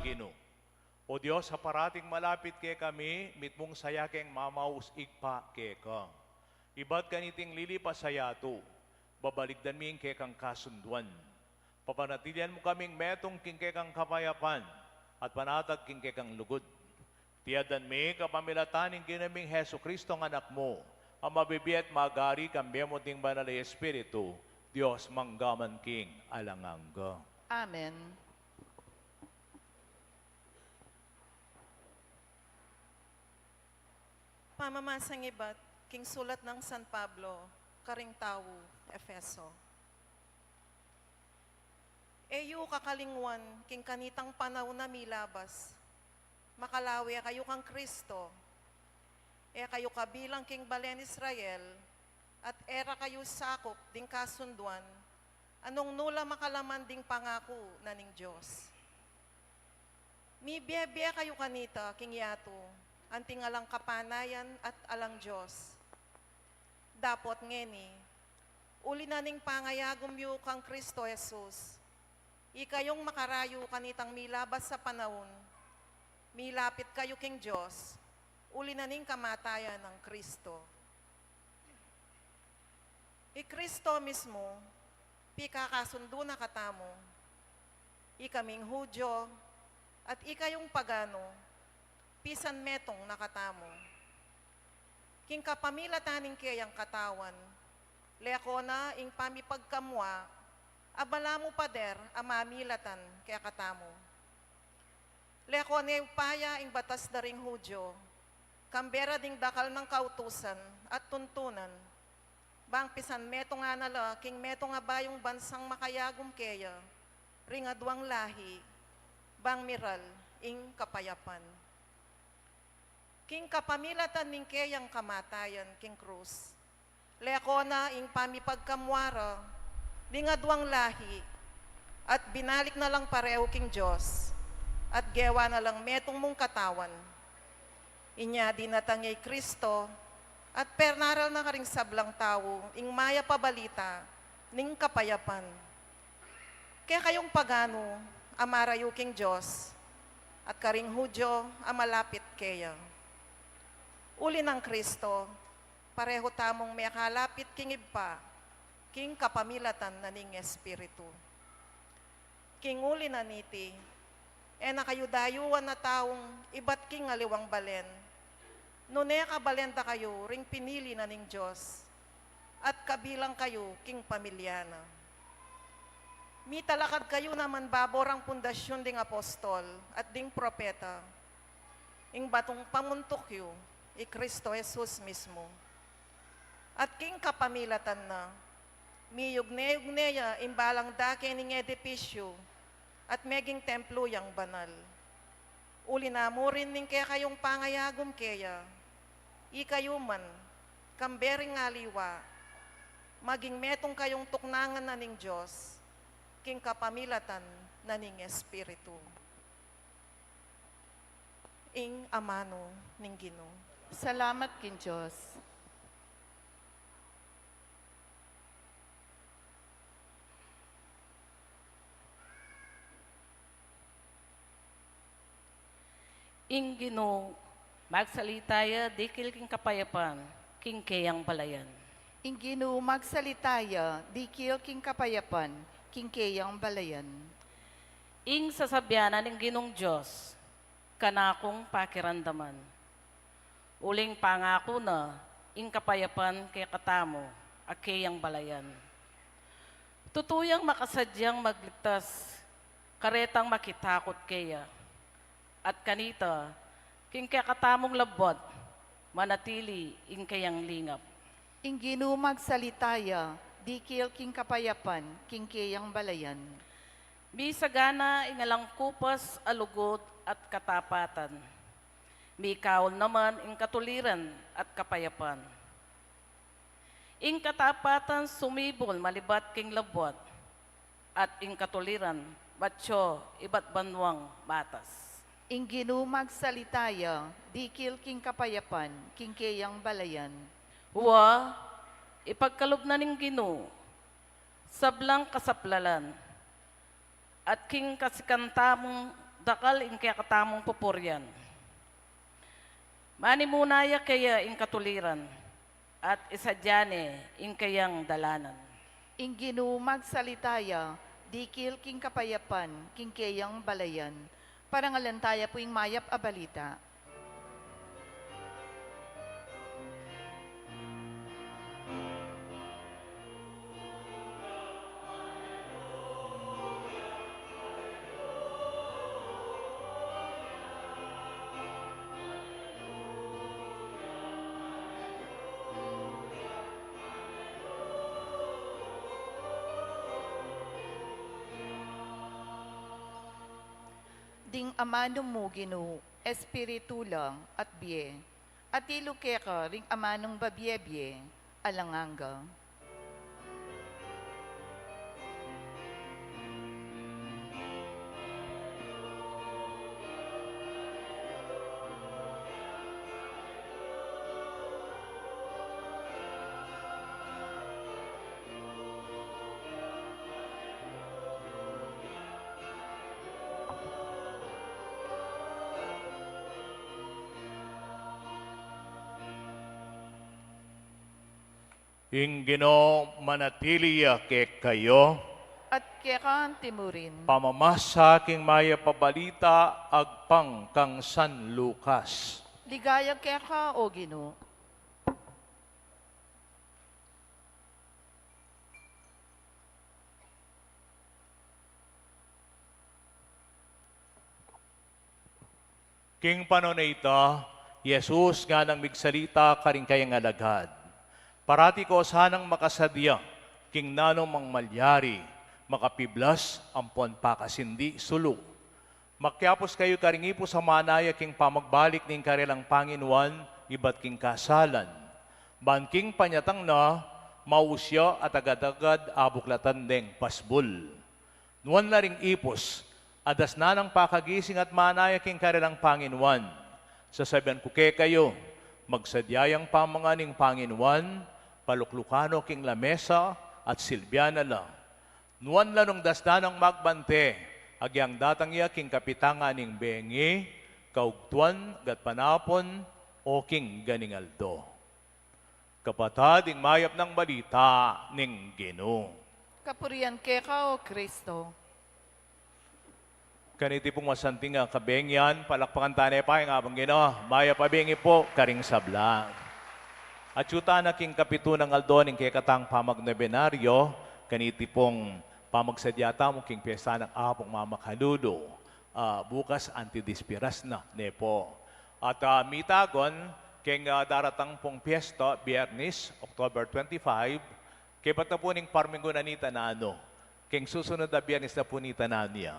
Ginoo. O Diyos, sa parating malapit kay kami, mitmong saya keng mamaus igpa kay ka. Ibat kaniting lilipas sa yato, babaligdan ming kay kang kasunduan. Papanatilian mo kaming metong king kay kang kapayapan, at panatag king kay kang lugod. Tiyadan mi kapamilataning ginaming Heso Kristo ng anak mo, ang mabibi at magari kambiyamo ting banal na Espiritu, Diyos manggaman king alangangga. Amen. Pamamasang ibat, king sulat ng San Pablo, karing tawo, Efeso. Eyo kakalingwan, king kanitang panaw na milabas, makalawi kayo kang Kristo, kayo kabilang king balen Israel, at era kayo sakop ding kasunduan, anong nula makalaman ding pangako na ning Diyos. Mi biya kayo kanita, king yato, anting alang kapanayan at alang Diyos. Dapot ngeni, uli na ning pangayagom yu kang Kristo Jesus, ikayong makarayo kanitang milabas sa panahon, milapit kayo king Diyos, uli na ning kamatayan ng Kristo. Kristo mismo, pikakasundo na katamo, ikaming Hudyo, at ikayong pagano, pisan metong nakatamo. King kapamilataning kayang katawan, leako na ing pamipagkamwa, abala mo pader amamilatan kaya katamo. Leako na upaya ing batas daring Hudyo, kambera ding dakal ng kautusan at tuntunan, bang pisan metong nga nala, king metong nga bayong bansang makayagom kaya, ringadwang lahi, bang miral ing kapayapan. King kapamilatan ning kayang kamatayan, king krus. Leako na ing pamipagkamwara, lingadwang lahi, at binalik na lang pareho king Diyos, at gewa na lang metong mong katawan. Inya dinatangay Kristo, at pernaral na karing sablang tao, ing maya pabalita, ning kapayapan. Kaya kayong pagano, amarayo king Diyos, at karing Hudyo, amalapit kaya. Uli ng Kristo, pareho tamong may kalapit king iba, king kapamilatan na ning Espiritu. King uli na niti, nakayudayuan na taong ibat king aliwang balen, nune kabalenda kayo ring pinili na ning Diyos, at kabilang kayo king pamilyana. Mitalakad kayo naman baborang pundasyon ding apostol at ding propeta, ing batong pamuntok yu, Kristo Jesus mismo. At king kapamilatan na, miyugne-yugneya imbalang dake ning edipisyo, at meging templo yang banal. Uli na mo rin ning kaya kayong pangayagom kaya, ikayo man, kambering aliwa, maging metong kayong tuknangan na ning Diyos, king kapamilatan na ning Espiritu. Ing amano ning Ginoo. Salamat kin Diyos. Ing Ginoo, magsalitaya dikil king kapayapan, king kayang balayan. Ing Ginoo magsalitaya, dikil king kapayapan, king kayang balayan. Ing sasabyanan ng Ginong Diyos, kanakong pakirandaman. Uling pangako na, ing kapayapan kay katamo, at kayang balayan. Tutuyang makasadyang magligtas, karetang makitakot kaya, at kanita, king kakatamong labot, manatili ing kayang lingap. Ing Ginoo magsalitaya, dikil king kapayapan, king kayang balayan. Bisagana ingalang kupas, alugot at katapatan. Mikawal naman ing katuliran at kapayapan. Ing katapatan sumibol malibat king labot, at ing katuliran batyo iba't banwang batas. Ing Ginoo magsalitaya, dikil king kapayapan, king kayang balayan. Huwa, ipagkalob na ning Ginoo, sablang kasaplalan, at king kasikantamong dakal in kaya katamong pupuryan. Mani munaya kaya in katuliran, at isadyane in kayang dalanan. Ingginu magsalitaya, dikil king kapayapan, king kayang balayan, parangalantaya po ing mayap a balita. Ding amanong mo ginu, espiritu lang at biye, at ilukeka ring amanong babiebye, alanganga. Ingino manatiliya ke kayo, At kekan timurin, pamamasa king maya pabalita agpang kang San Lucas. ligaya keka o ginu. King panon na ito, Jesus nga nang migsalita karing kayang alagad. Parati ko sanang makasadya, king nanong mangmalyari, makapiblas, ampon pakasindi, sulu. Makyapos kayo karingipo sa manaya king pamagbalik ning karilang Panginoon, iba't king kasalan. Banking panyatang na, mausya at agad-agad abuklatan deng pasbul. Nuwan na ring ipos, adas na ng pakagising at manaya king karilang Panginoon. Sasabihan ko kayo, magsadyayang pamanganing Panginoon, paluklukano king lamesa at silbyana la. Nuwan lanong dasdanang magbante, agyang datang iya king kapitangan ning bengi, kaugtuan, gat panapon, o king ganingaldo. Kapatad, ing mayap ng balita ning Ginoo. Kapurian keka o Kristo. Kaniti pong masanting nga kabengyan, palakpakan tanay pa, nga abang Ginoo, maya pabengi po, karing sabla. At yuta na king kapito ng aldo ng kekatang pamagnebenaryo, kaniti pong pamagsadyata mo king piyesta ng apong mamakaludo. Bukas antidispiras na, nepo. At mitagon, king daratang pong piyesta, Biyernes, October 25, kaya ba't na po ning parmingo na nita na ano, king susunod na Biyernes na po nita na niya.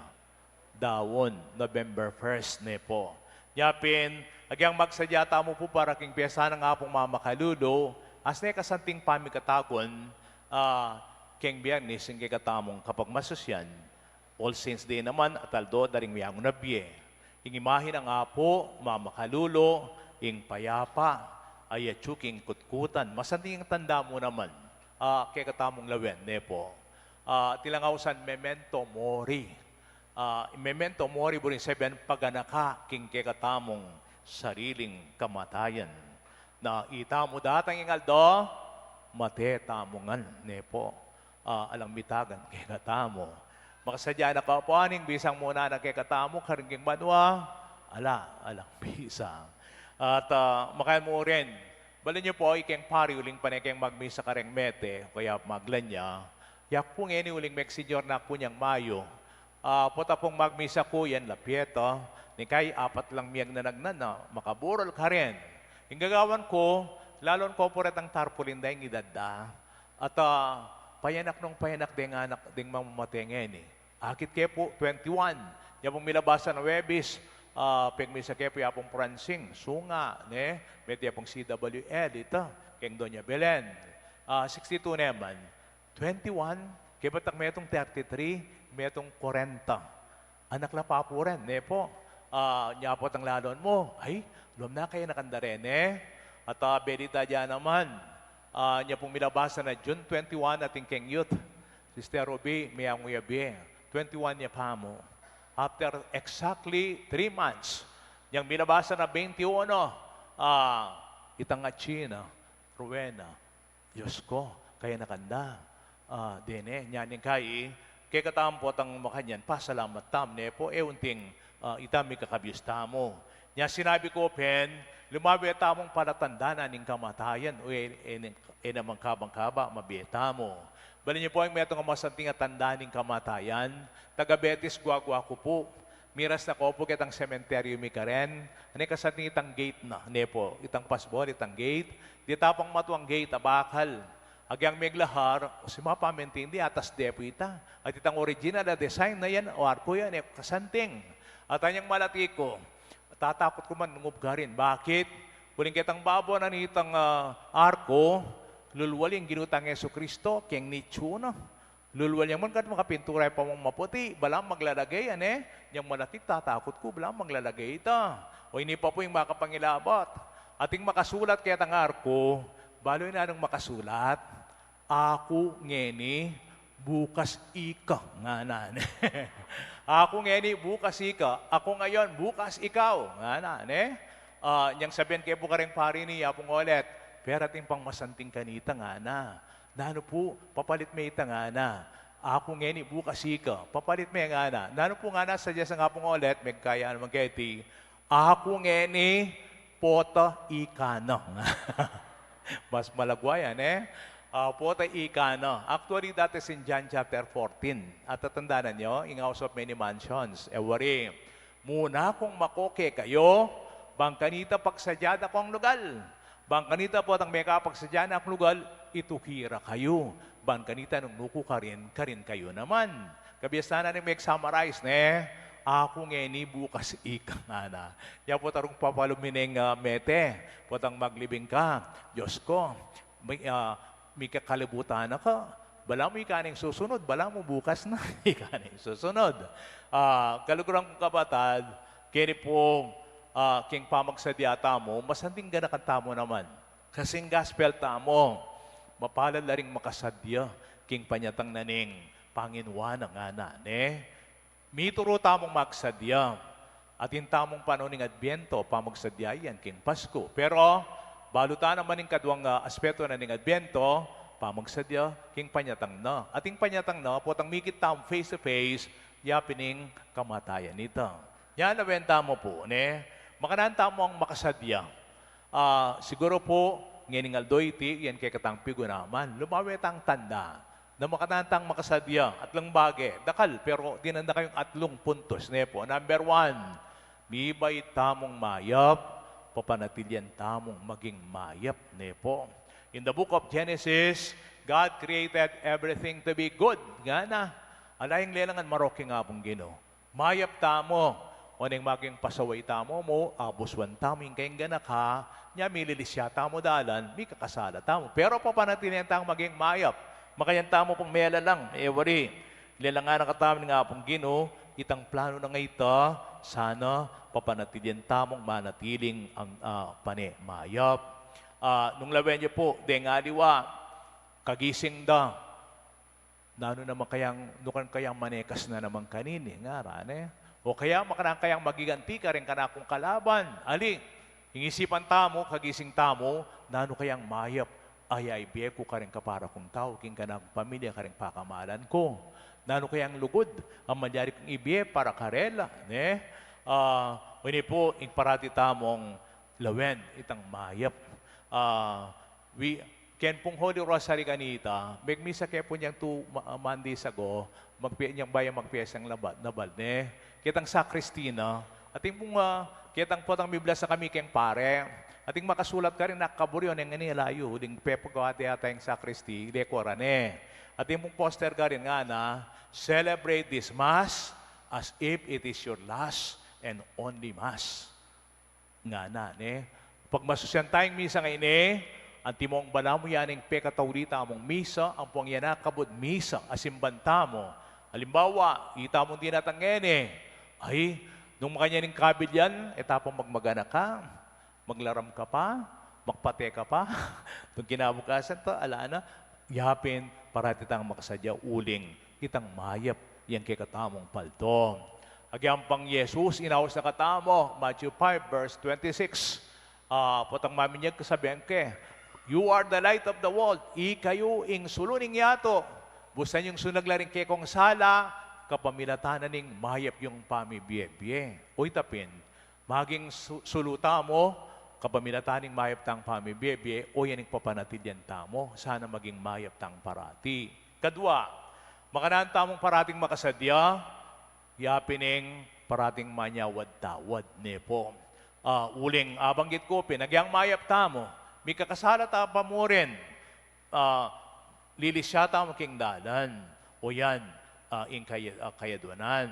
Dawon, November 1st, nepo. Yapin, agyang magsadyata mo po para king piyesa ng apong mamakaludo, as ne kasanting pamikatagon, king Biyernes, king katamong kapag masusyan, All Saints Day naman, at aldo, daring miyang nabye. Ing imahin ang apo, mamakalulo, ing payapa, ayatsuking kutkutan. Masanting tanda mo naman, kay katamong lawen, nepo. Tilangawsan, memento mori. Memento mori burin sabihan paganaka king kekatamong sariling kamatayan. Na ita mo datang ingaldo, matetamongan nepo. Alang mitagan kekatamo. Makasadya na kapuaning bisang muna na kekatamo, karingking manwa, alang bisang. At makayan mo rin, balin niyo po, ikeng pari uling panekeng magmisa kareng mete, kaya maglanya, yak pong ini uling meksinyor na kunyang mayo, puta pong magmisa ko yan, lapieto, ni kay apat lang miyang nanagnan makaburol ka rin. Yung gagawan ko, lalon ko po rin ang tarpulin dahil idadda. At payanak nung payanak ding anak ding mamamatengin eh. Akit kaya po, 21. Yan pong milabasan ng Webis, pagmisa kaya po yapong Pransing, Sunga, ne? May pong CWL, ito, keng Doña Belen. 62 naman. 21, kaya batak may itong 33, metong 40. Anak la pa po rin, ne po. Nyapot ang lalon mo. Ay, lum na kayo nakandaren, eh. At berita dyan naman, niya pong milabasa na June 21 ating Keng Youth. Sister Ruby, mayang uyabi. 21 niya pa mo. After exactly 3 months, yang binabasa na 21, itang nga China, Rowena, Diyos ko, kaya nakanda. Dene, nyaning kai, kaya katampot ang makanyan, pasalamat tam, nepo, unting itami kakabiyos tamo. Nya sinabi ko, Pen, lumabi tamong palatandana ning kamatayan, o namang kabang-kaba, mabiyeta mo. Bali niyo po ang metong masanting at tanda ning kamatayan, taga-Betis, guagwa ko po. Miras na ko po kitang sementeryo mi karen. Ano kasating itang gate na? Nepo, itang pasbor, itang gate. Di tapang matuang gate, abakal. Agyang meglahar, o si mapaminti, hindi atas depo ita. At itang original na design na yan, o arko yan, kasanting. At anyang malati ko, tatakot ko man ngubgarin. Bakit? Kuling kitang babo na nitang arko, lulwaling ginutang Yeso Kristo, keng nicho na. Lulwal yung man kat makapintura pa mong maputi, balang maglalagay, yung malaki tatakot ko, balang maglalagay ita. O hindi pa po yung makapangilabat. Ating makasulat kaya tang arko, baloy na nang makasulat, ako ngeni, bukas ika, nga na. Ako ngeni, bukas ika, ako ngayon, bukas ikaw, nga na. Yang sabihin kayo po ka rin pari niya, pong ulit, pero ating pang masanting kanita nga na. Nano po, papalit may ita nga na. Ako ngeni, bukas ika, papalit may nga na. Nano po nga na, sadya sa nga pong ulit, may kaya naman keti, ako ngeni, pota ika na. Mas malagwa yan, pota ika na. Actually, that is in John chapter 14. At tatandaan nyo, in House of Many Mansions, wari, muna kung makoke kayo, bangkanita pagsadyada ko ang lugal. Bangkanita po ang may kapagsadyada ang lugal, itukira kayo. Bangkanita nung nuko karin kayo naman. Kabiyasan na may summarize, ako ngeni bukas ika nga na. Yan po tarong papalumining mete. Potang maglibing ka. Diyos ko, may kakalibutan na ka. Bala mo ikaning susunod. Bala mo bukas na ikaning susunod. Kalugurang kong kabatad, kini po king pamagsadyata mo, masanting ganakan tamo naman. Kasing gospel tamo, mapalad na rin makasadya, king panyatang naning Panginwa na nga na, mituro tamong magsadya. At yung tamong panoning Adbyento, pamagsadya yan, king Pasko. Pero, balutan naman yung kadwang aspeto na ning Adbyento, pamagsadya, king panyatang na. At yung panyatang na, potang mikit tam face-to-face, yapining kamatayan nito. Yan, nabenta mo po, makananta mo ang makasadya. Siguro po, ngening aldoyti, yan kay katang pigo naman, lumawet ang tanda na makanantang makasadya at lang bagay. Dakal, pero dinanda kayong atlong puntos. Po. Number 1, mibay tamong mayap, papanatilyan tamong maging mayap. Po. In the book of Genesis, God created everything to be good. Gana, alayang lelangan maroking abong gino. Mayap tamo, oning maging pasaway tamo mo, abuswan tamo, yung kayong ganak ha, niya mililisya tamo dalan, may kakasala tamo. Pero papanatilian tamo maging mayap. Makayan tamo pong mela lang, wari. Lilangan ang katamo nga pong gino, itang plano na ngayon, sana papanatilian tamong manatiling ang mayap. Nung lawen niyo po, dengaliwa, kagising da, nano naman kayang manekas na naman kanini, nga rane. O kaya makanang kayang magiganti ka rin ka na kung kalaban. Ali, ingisipan tamo, kagising tamo, nano kayang mayap, ay biye ko ka rin kapara kong tao, king ka na kong pamilya ka rin pakamalan ko. Nano kayang lugod, ang mangyari kong ibiye para karela. Ini po, ing parati tamong lawen, itang mayap. Ken pong Holy Rosary kanita, megmisa kaya po niyang 2 Mondays ago, niyang bayang magpiyesang nabal, kitang sakristina, ating pong, kitang po ang Biblia sa kami keng pare, ating makasulat ka rin nakaburyo ng layo, ding pepagawate ata yung sakristi, dekora ating pong poster ka rin nga na, celebrate this Mass as if it is your last and only Mass. Nga na, pag masusyan tayong misa ngayon, ang timong bala mo yaning pekataurita mong misa, ang puwang yanakabod misa, asimbanta mo. Halimbawa, ita mong dinatangene, ay, nung makanyaning kabil yan, etapang magmagana ka, maglaram ka pa, magpate ka pa, nung kinabukasan to, ala na, yapin, para titang makasadya uling, itang mayap, yan kay katamong palto. Agyang pang Jesus, inawas na katamo, Matthew 5, verse 26. Potang maminyag kasabihan ke, you are the light of the world, kayo ing suluning yato. Busan yung sunaglaring ke kong sala, kapamilatanan ning mayap yung pamibiyebye. Uy tapin, maging suluta mo, kapamilataning mayap tang pamibiyebye, o yan yung papanatid yan tamo. Sana maging mayap tang parati. Kadwa, makanaan tamong parating makasadya, yapining parating manyawad-tawad nepo. Uling abanggit ko, pinagyang mayap tamo, may kakasala ta pa mo rin, lilisya tamo king dalan, o yan, ing kayadwanan.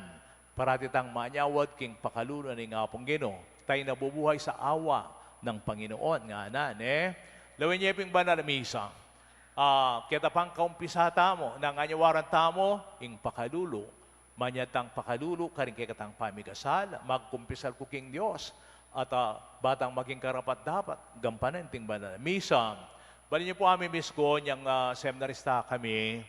Parati tang manyawad king pakalunan ng apong Ginoo, tayo nabubuhay sa awa ng Panginoon nga nan, Lawin niya ping banal na misa. Kita pang kaumpisa tamo, nang anyawaran tamo, ing pakalulo, manyatang pakalulo, karing katang pamigasal, magkumpisal ko king Diyos, at batang maging karapat dapat, gampanan ting banal na misa. Bali niyo po kami, Miss ko, niyang seminarista kami,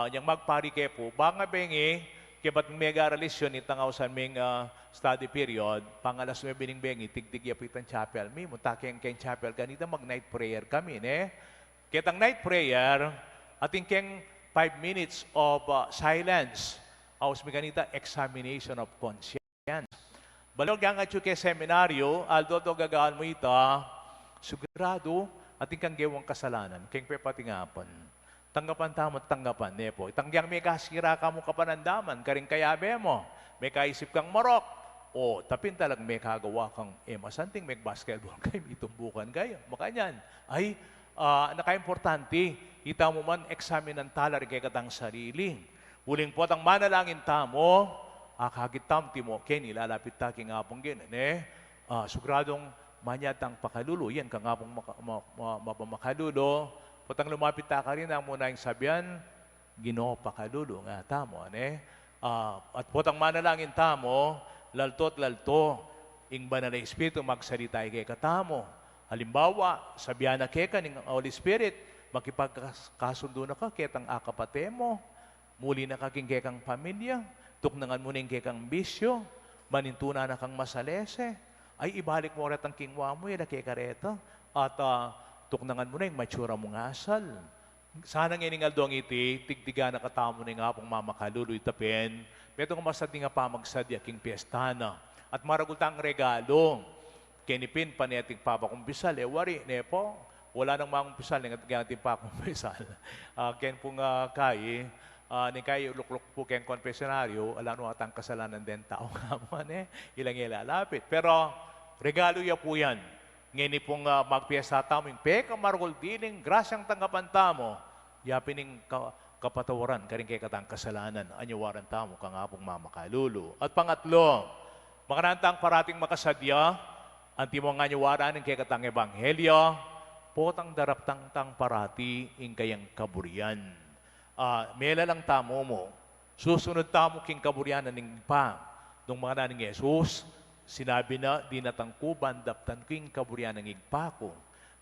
niyang magparike po, baka bengi, kibat mega relasyon itangaw sa ming study period, pangalas 9 ning bengi, tigtigyapitan chapel. May mutaking keng chapel, ganito mag-night prayer kami, Kitang night prayer, ating keng 5 minutes of silence. Aos mi ganita, examination of conscience. Balog yang at ke seminaryo, aldo to gagaan mo ita, sigurado, ating kang gewang kasalanan, keng pepatingapan. Tanggapan tamo, tanggapan, nepo. Itangyang may kasira ka mo kapanandaman, karing kayabe mo. May kaisip kang marok. O, tapin talag may kagawa kang masanting, may basketball kayo, itumbukan kayo. Makanyan, ay, naka-importante, ita mo man eksaminan talar kay katang sarili. Uling po tang manalangin tamo, akagit tam timo, ken ilalapit ta king apong sugradong manyatang pakalulo, yan kang apong mapamakalulo, potang lumapit ta ka rin ang muna yung sabihan, Ginoo pakalulo nga tamo, at potang manalangin tamo, laltot lalto, ing banal na Espiritu magsalita kay katamo. Halimbawa, sabihan na keka ng Holy Spirit, makipagkasundo na ka, ketang akapate mo, muli na kaking kekang pamilya, tuknangan mo ning kekang bisyo, manintuna na kang masalese, ay ibalik mo rin ang kingwa mo, yung nakekareto, at tuknangan mo na yung matsura mong asal. Sana nga ningal doang iti, tigtiga na katamo ni nga pong mamakaluloy tapin, metong masad nga pamagsadya king piyestana, at maragultang regalo, kenipin pa ni ating papakumpisal, wari, nepo, wala nang makumpisal, nga ating pakumpisal. Ken pong kay, ni kayo lukluk po ken konfesionaryo, alam mo atang kasalanan din tao nga mo, ilang ilalapit. Pero, regalo ya po yan. Ngayon pong magpiyasa tamo, yung peka margol diling, grasyang tanggapan tamo, yapining kapatawaran, karing kay katang kasalanan, anyawaran tamo, kang apong mamakalulo. At pangatlo, makanantang parating makasadya, anti mo nga anyawaran, ng kay katang ebanghelyo, potang daraptang parati, ing kayang kaburian. Mela lang tamo mo, susunod tamo king kaburian ng pa, nung mga naning Jesus, sinabi na, di natangkuban, daptan king kaburian ng igpako.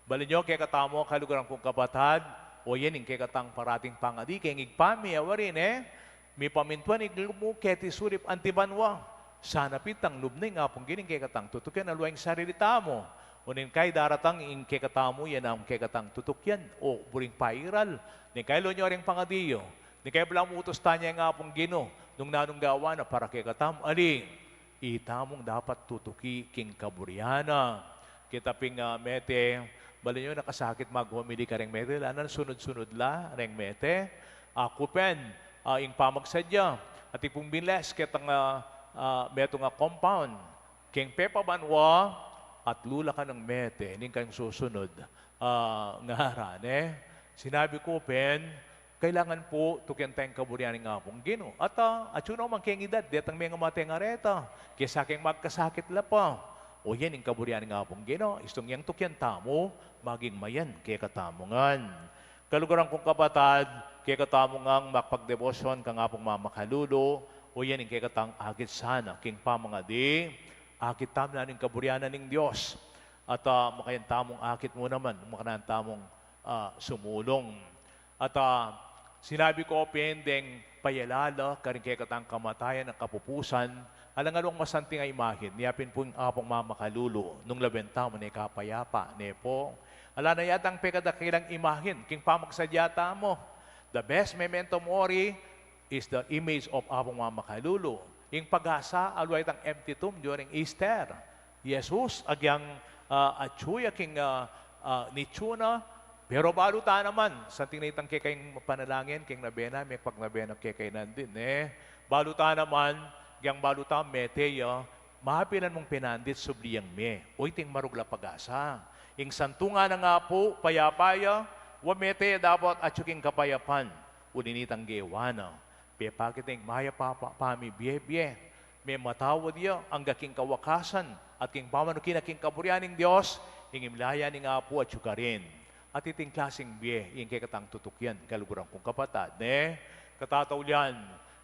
Bali nyo, kaya katamo, kalugaran kong kapatad, o yan, kaya katang parating pangadi, kaya igpami, awarin, may pamintuan, iglumo, keti surip, antibanwa. Sana pitang lubning, apong gining kaya katang tutukin, aluwang sarili tamo. Unin kay daratang, ing kaya katamo, yan ang kaya katang tutukyan, o buring pairal, ni kay lo nyo ring pangadiyo, ni kay blang utos tanya nga apong Gino, nung nanong gawa na para kaya katamo, ali, itamong dapat tutuki king kaburiana. Kita ping mete, bali nyo nakasakit maghumili ka ring mete, lanan sunod-sunod la ring mete, kupen, ing pamagsadya, at ipong biles, kitang meto nga compound, king pepa banwa, at lula ka ng mete, hindi kayong susunod, nga haran, Sinabi ko, pen, kailangan po tukyan tayong kaburian ng apong Gino. At yun naman kayong edad, detang may nga mateng areta, kaya kayong magkasakit la pa. O yan, yung kaburian ng apong Gino, istong yang tukyan tamo, maging mayan, kaya katamongan. Kalugaran kong kapatad, kaya katamongang makpagdebosyon kang apong mamakalulo, o yan, yung kaya katang agit sana, king pamangadi, akit tam na ng kaburianan ng Diyos. At makayan tamong akit mo naman, makayan tamong sumulong. At sinabi ko, pendeng payalala, karing kaya katang kamatayan ng kapupusan, Alangalong masanting ay imahin, niyapin po yung apong mamakalulu, nung labenta mo na kapayapa, nepo. Ala na yatang pekadakilang imahin, king pamagsadyata mo. The best memento mori is the image of apong mamakalulu. Yung pag-asa, alway tang empty tomb during Easter. Jesus, agyang atsuya king nitsuna, pero baluta naman, santing na itang kekayong panalangin, king nabena, may pagnabena kekay nandin, Baluta naman, yang baluta meteya, mahapilan mong pinandit subliyang me. Uy, ting marugla pag-asa. Ing santunga na nga po, payapaya, wa meteya dapat atsuking kapayapan. Uninitang gewana. Pepakiting maya pami biye-biye. May matawad ya, ang gaking kawakasan, at king pamanukin na king kaburyaning Diyos, ing imlaya ni nga po at syukarin. At iting klaseng biye, ing kekatang tutukyan, kalugurang kong kapatad, Katataulian,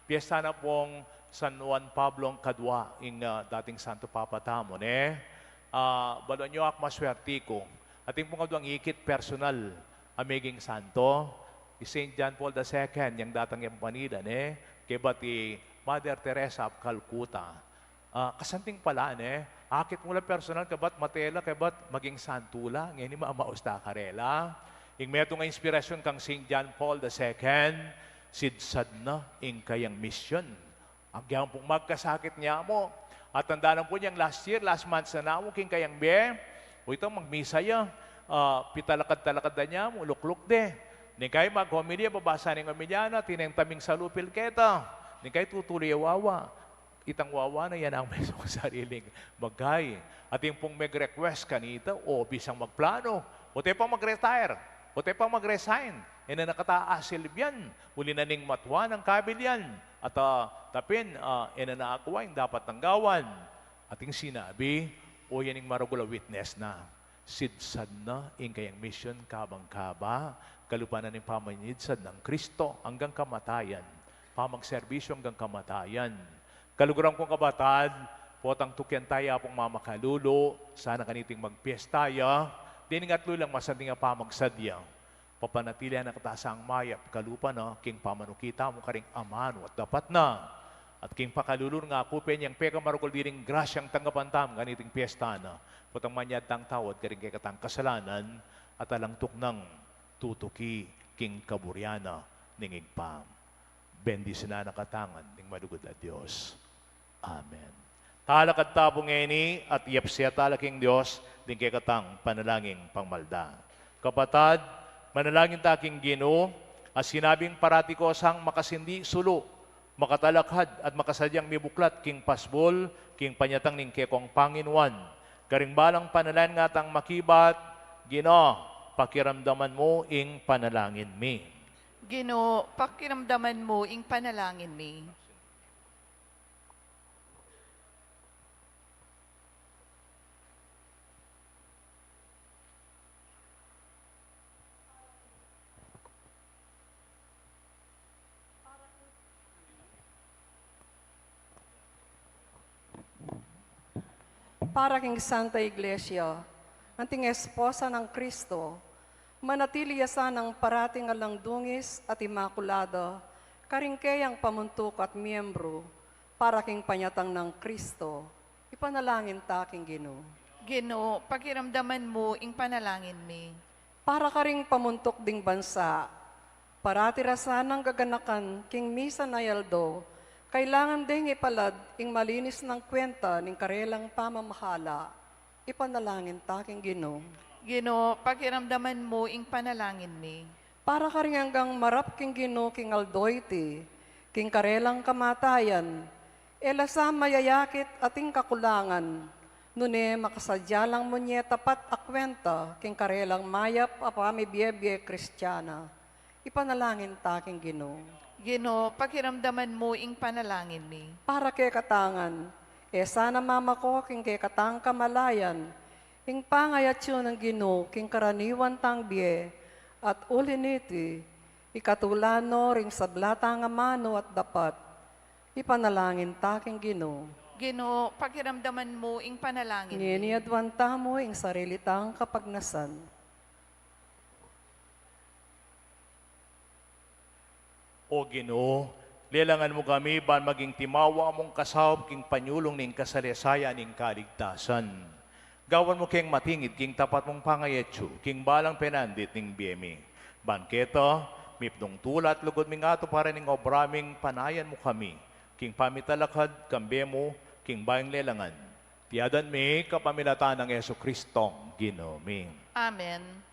piyesta na pong San Juan Pablo Kadwa, ing dating Santo Papa Tamo, balon nyo ak maswerte ko. Ating pong kadwang ikit personal, amiging santo, St. John Paul II, yung datang yung Manila, kebati Mother Teresa of Calcutta. Kasanting pala, akit mula personal, kabat matela, kabat maging santula, ngayon ni maamaos ta karela. Ing meto nga inspirasyon kang St. John Paul II, sidsad na ing kayang mission. Ang gayang pong magkasakit niya mo. At tandaan po niyang last month na namo, king kayang be, o ito magmisa ya, pitalakad-talakad na niya mo, lukluk de. Ni kayo mag-homilya, babasa ng homilya na, tineng taming salupil keta. Ni kayo tutuloy wawa. Itang wawa na yan ang may sariling magay. At yung pong mag-request kanita, o bisang magplano, o tayo pang mag-retire, o tayo pang mag-resign, e na nakataasil yan, uli na ning matwa ng kabilyan, at tapin, e na naakuha yung dapat tanggawan. At yung sinabi, o yan yung marugula witness na, sidsad na, yung kayang mission kabang-kaba, kalupanan ng pamanidsad ng Kristo hanggang kamatayan, pamagserbisyo hanggang kamatayan. Kalugurang kong kabatad, potang tukyan tayo pong mamakalulu, sana kaniting magpiestaya, diningatlo lang masanting nga pamagsadya. Papanatilihan na katasang mayap, kalupa na, king pamanukita mo karing amano at dapat na. At king pakalulur nga kupen yang peka marugol diring grasyang tanggapan tam, ganiting piyesta na. Potang manyad tang tawad, karing kay katang kasalanan, at alang tuknang tutuki, king kaburyana, ningig pam. Bendis na nakatangan, ning madugod na Diyos. Amen. Talakad tabong eni at iyap siya talaking Diyos, din kay katang panalangin pangmalda. Kapatad, manalangin taking Ginoo, as sinabing parati ko sang makasindi sulo, makatalakhad at makasadyang mibuklat king pasbol, king panyatang ning kekong Panginuan. Karing balang panalangin nga tang makibat, Ginoo, pakiramdaman mo ing panalangin mi. Ginoo, pakiramdaman mo ing panalangin mi. Para king Santa Iglesia, anting esposa ng Kristo, manatiliyasan ng parating alang dungis at imakulada, karingkeyang pamuntok at miyembro, para king panyatang ng Kristo, ipanalangin taking Ginoo. Ginoo, pakiramdaman mo ing panalangin mi. Para karing pamuntok ding bansa, paratirasan ng gaganakan king misa na yaldo, kailangan ding ipalad ing malinis ng kwenta ning karelang pamamahala, ipanalangin taking Ginoo. Ginoo, pakiramdaman mo ing panalangin mi. Para karing hanggang marap king Ginoo king aldoyti, king karelang kamatayan, elasa mayayakit ating kakulangan, nune makasadya lang mo niya tapat akwenta, king karelang mayap apami biyebye kristyana, ipanalangin taking Ginoo. Ginoo, pakiramdaman mo ing panalangin mi. Para kay katangan, sana mama ko king kay katang kamalayan, ing pangayatyo ng Ginoo, king karaniwan tang biye, at uliniti, ikatulano ring sablata nga mano at dapat, ipanalangin taking Ginoo. Ginoo, pakiramdaman mo ing panalangin mi. Niniadwan tamo ing sarilitang kapagnasan. O Ginoo, Lilangan mo kami, ban maging timawa mong kasawab, king panyulong ning kasalisaya ning kaligtasan. Gawan mo king matingid, king tapat mong pangayetsu, king balang penandit ning biyemi. Banketo, mipnong tulat, lugod ming ato para ning obraming panayan mo kami, king pamitalakad, kambe mo, king bayang lelangan. Tiyadan mi, kapamilatan ng Yeso Kristong Ginoo. Amen.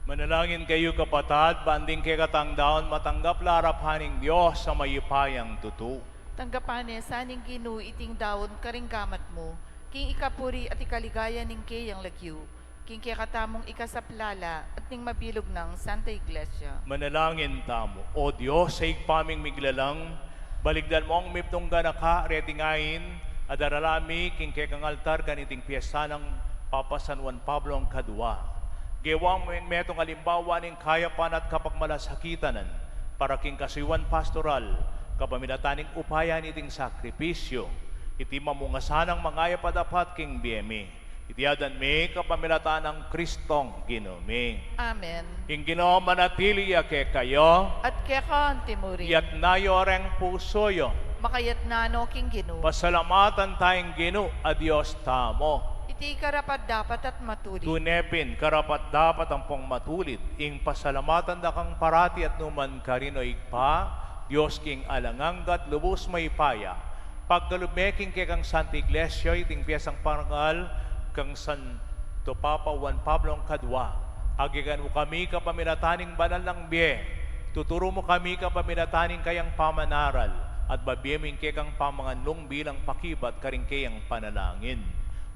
Manalangin kayo kapatad, banding kay katangdaon, matanggap laraphaning Diyos sa mayupayang tutu. Tanggapane saning Ginoo iting daon karinggamat mo, king ikapuri at ikaligaya ning kayang lagyu, king kaya katamong ikasaplala at ning mabilog ng Santa Iglesia. Manalangin tamo, O Diyos, sa igpaming miglalang, baligdan mo ang miptong ganaka, retingain, adaralami, king kay kang altar, kaniting piyesta ng Papa San Juan Pablo ang kadwa. Gewang mo yung metong alimbawa ning kayapan at kapagmalasakitanan, para king kasiwan pastoral, kapamilataning upaya niting sakripisyo, iti mamungasanang mangaya padapat king biyemi. Itiyadan mi kapamilataan ng Kristong Ginumi. Amen. Ing Ginoo manatili ke kayo, At kaya ka ang timuri, yat nayo reng pusoyo. makayat nano king Ginoo. Pasalamatan tayong Ginoo a Diyos tamo. Iti karapat dapat at matuli. Tunepin karapat dapat ang pong matulit. Ing pasalamatan da kang parati at numan karino igpa, Diyos king alanganggat lubos may paya. Pagkalumeking kay kang Santa Iglesia, iting piyasang parangal, kang Santo Papa Juan Pablo ang kadwa. Agigan mo kami kapaminataning banal ng biye. Tuturo mo kami kapaminataning kayang pamanaral. At babiyeming kay kang pamanganlong bilang pakibat karing kayang panalangin.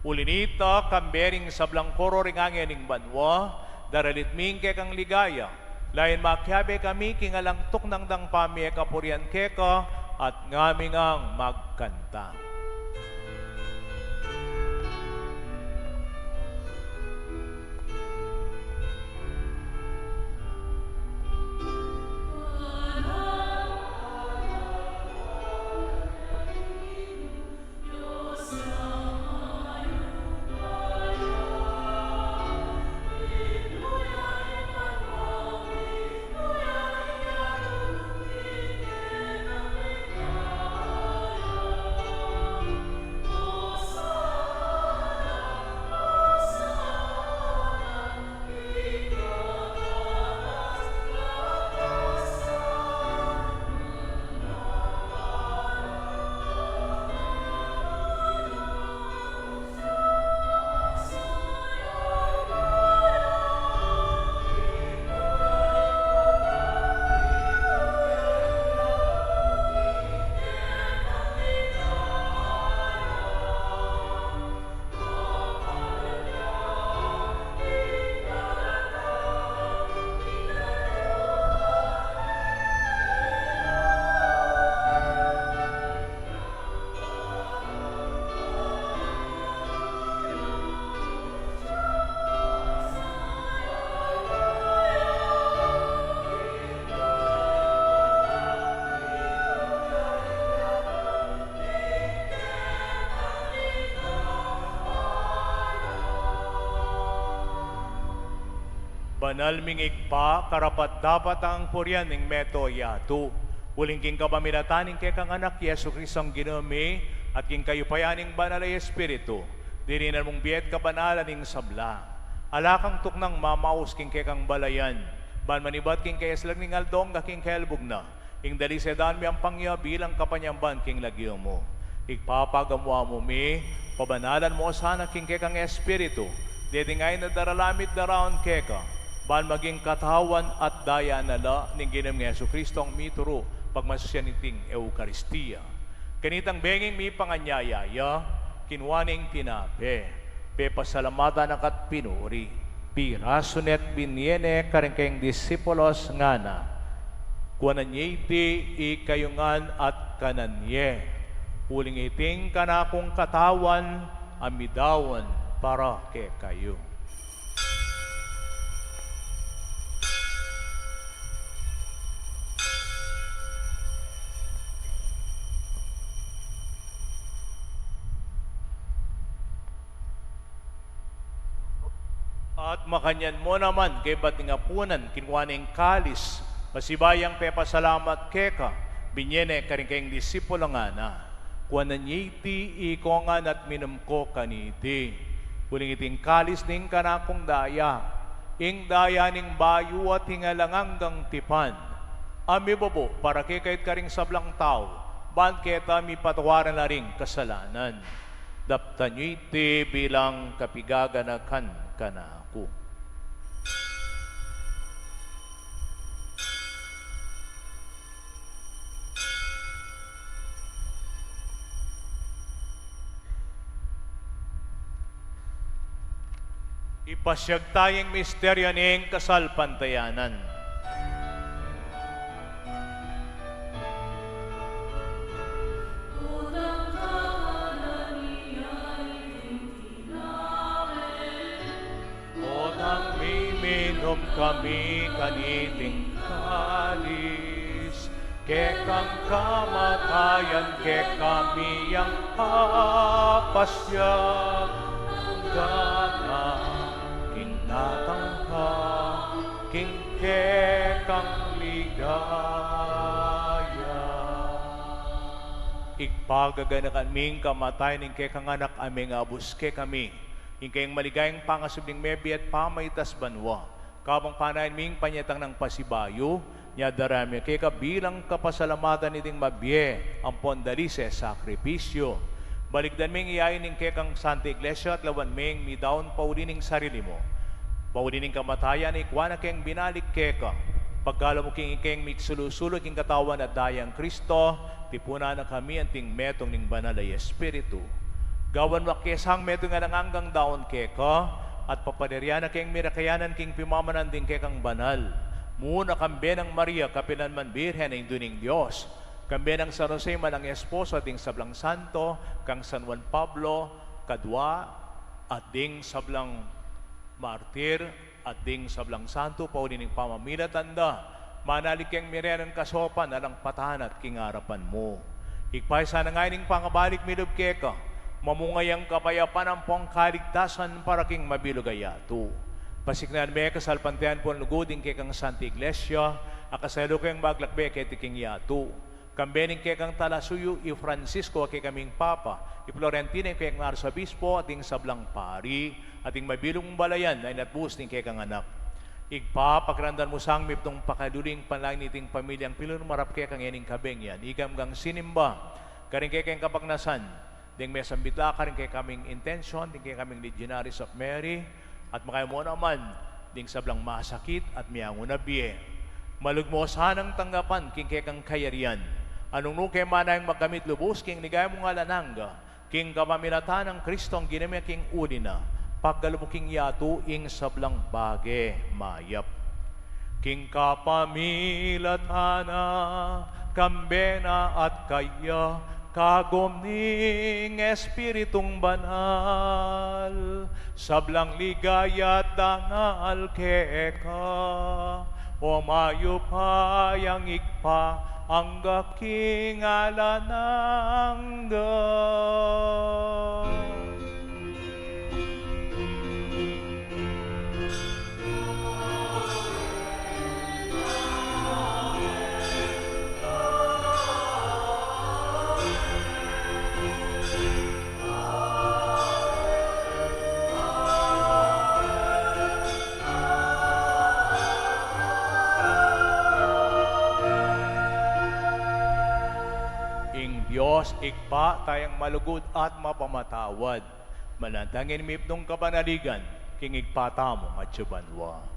Ulinita kambering sablang koro ringangin ning banwa, daralitming kay kang ligaya. Lain makyabe kami kingalang tuk ng dang pamye kapurian keka at ngaming ang magkanta. Banal ming igpa, karapat dapat ang puryan ning meto yato. Uling king kapamilataning kay kang anak Yesu Kristong Ginumi at king kayupayaning banal ay Espiritu. Dirinan mong biyet kabanalan ning sabla. Alakang tuknang mamaus king kay kang balayan. Ban manibat king kay eslag ning aldong king kaelbog na. Ing dali sedan mi ang pangya bilang kapanyamban king lagyo mo. Igpapagamwa mo mi, pabanalan mo sana king kay kang Espiritu. Dedingay na daralamit daraon keka. Ban maging katawan at daya nala ning ginam nga Yesu Kristo ang mituro pagmasusyan Eukaristiya. Kanitang benging mi panganyayaya, kinwaning tinape, pe pasalamatan akat pinuri, pirasunet binyene karengkeng disipulos ngana, kuananyiti ikayungan at kananye, uling iting kanakong katawan, amidawan para ke kayo. At makanyan mo naman kay batingapunan kinwaning kalis pasibayang pepasalamat keka binyene karing kayong disipulo nga na kuananyiti ikongan at minumko kaniti kuling iting kalis ning kanakong daya ing daya ning bayu at hingalanganggang tipan ami bobo para kay kahit karing sablang tao ban keta mi patawaran na ring kasalanan daptanyiti bilang kapigaganakan kana. Ipasyag tayong misteryo ning kasalpantayanan. Otang miminom kami kaniting kalis, kekang kamatayan, kekami ang papasyag, gana, king natangka, king kekang ligaya. Igpagaga kaming kamatay ning kekang anak aming abus ke kami. Hingkayang maligayang pangasubling mebi at pamaitas banwa. Kabang panayin ming panyatang ng pasibayo, niya darami kay kabilang kapasalamatan niting mabye, ang pondalise sakripisyo. Baligdan ming iyayin ning kekang Santa Iglesia at lawan ming midaon paulining sarili mo. Paulining kamatayan ikwana keng binalik keka. Pagkala mo king ikeng mitsulusulo king katawan at dayang Kristo, tipuna na kami anting metong ning banal ay Espiritu. Gawan makesang meto nga nanganggang daon keka, at papaniryan na keng mirakayanan king pimamanan din kekang banal. Muna kambe ng Maria, kapilan man birhen ay duning Diyos. Kambe ng San Jose man ang esposo at ding sablang santo, kang San Juan Pablo, kadwa, at ding sablang martir, at ding sablang santo, paulining pamamila tanda, manalik keng mirenan kasopan, alang patahan at kingarapan mo. Ikpay sana nga ining pangabalik milub keka, mamungayang kapayapan ang pong kaligtasan para king mabilugayato. Pasiknan me kasalpantayan po ang luguding kekang Santa Iglesia, akasalo kayong maglakbe kay tiking yato. Kambening kekang Talasuyo, i Francisco kay kaming Papa, i Florentina kayang Arsobispo, ating sablang pari, ating mabilong balayan ay natbus ting kekang anak. Igpa, pagrandan mo sang miptong pakaduling panlain niting pamilyang pilon marap kekang yaning kabeng yan, ikamgang sinimba, karing kekang kapagnasan, ding may sambita ka rin kay kaming intention, ding kay kaming Legionaries of Mary, at makaya mo naman, ding sablang masakit at miyango na biye. Malugmosan ang tanggapan, king kay kang kayarian. Anong nukay manayang magkamit lubos, king ligay mo nga lanangga, king kamamilatan ng Kristong ginamit king ulina, paggalmo king yato, ing sablang bage mayap. King kapamilatana, kambena at kaya, kagumning Espiritong banal, sablang ligaya dangal keka, o mayo payang igpa, ang gaking alanangga. Diyos, ikpa tayang malugod at mapamatawad. Manantangin mipnong kapanaligan, king igpata mo at subanwa.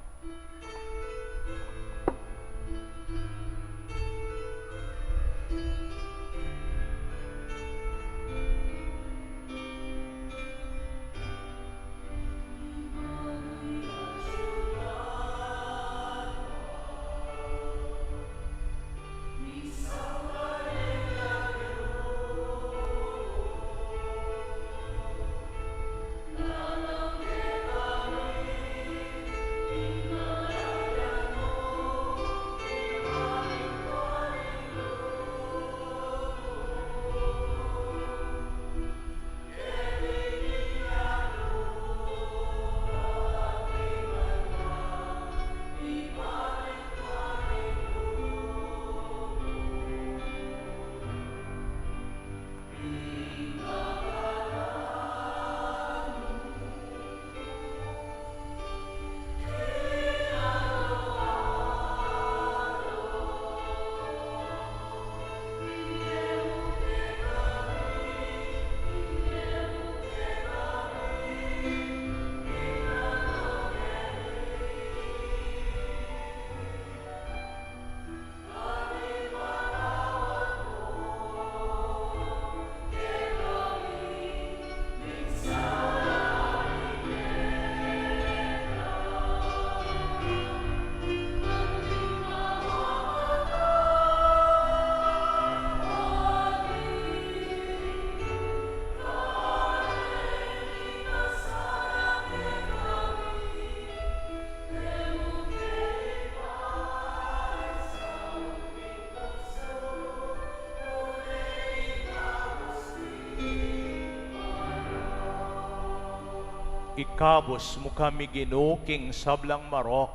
ikabos mo kami Ginoo king sablang marok,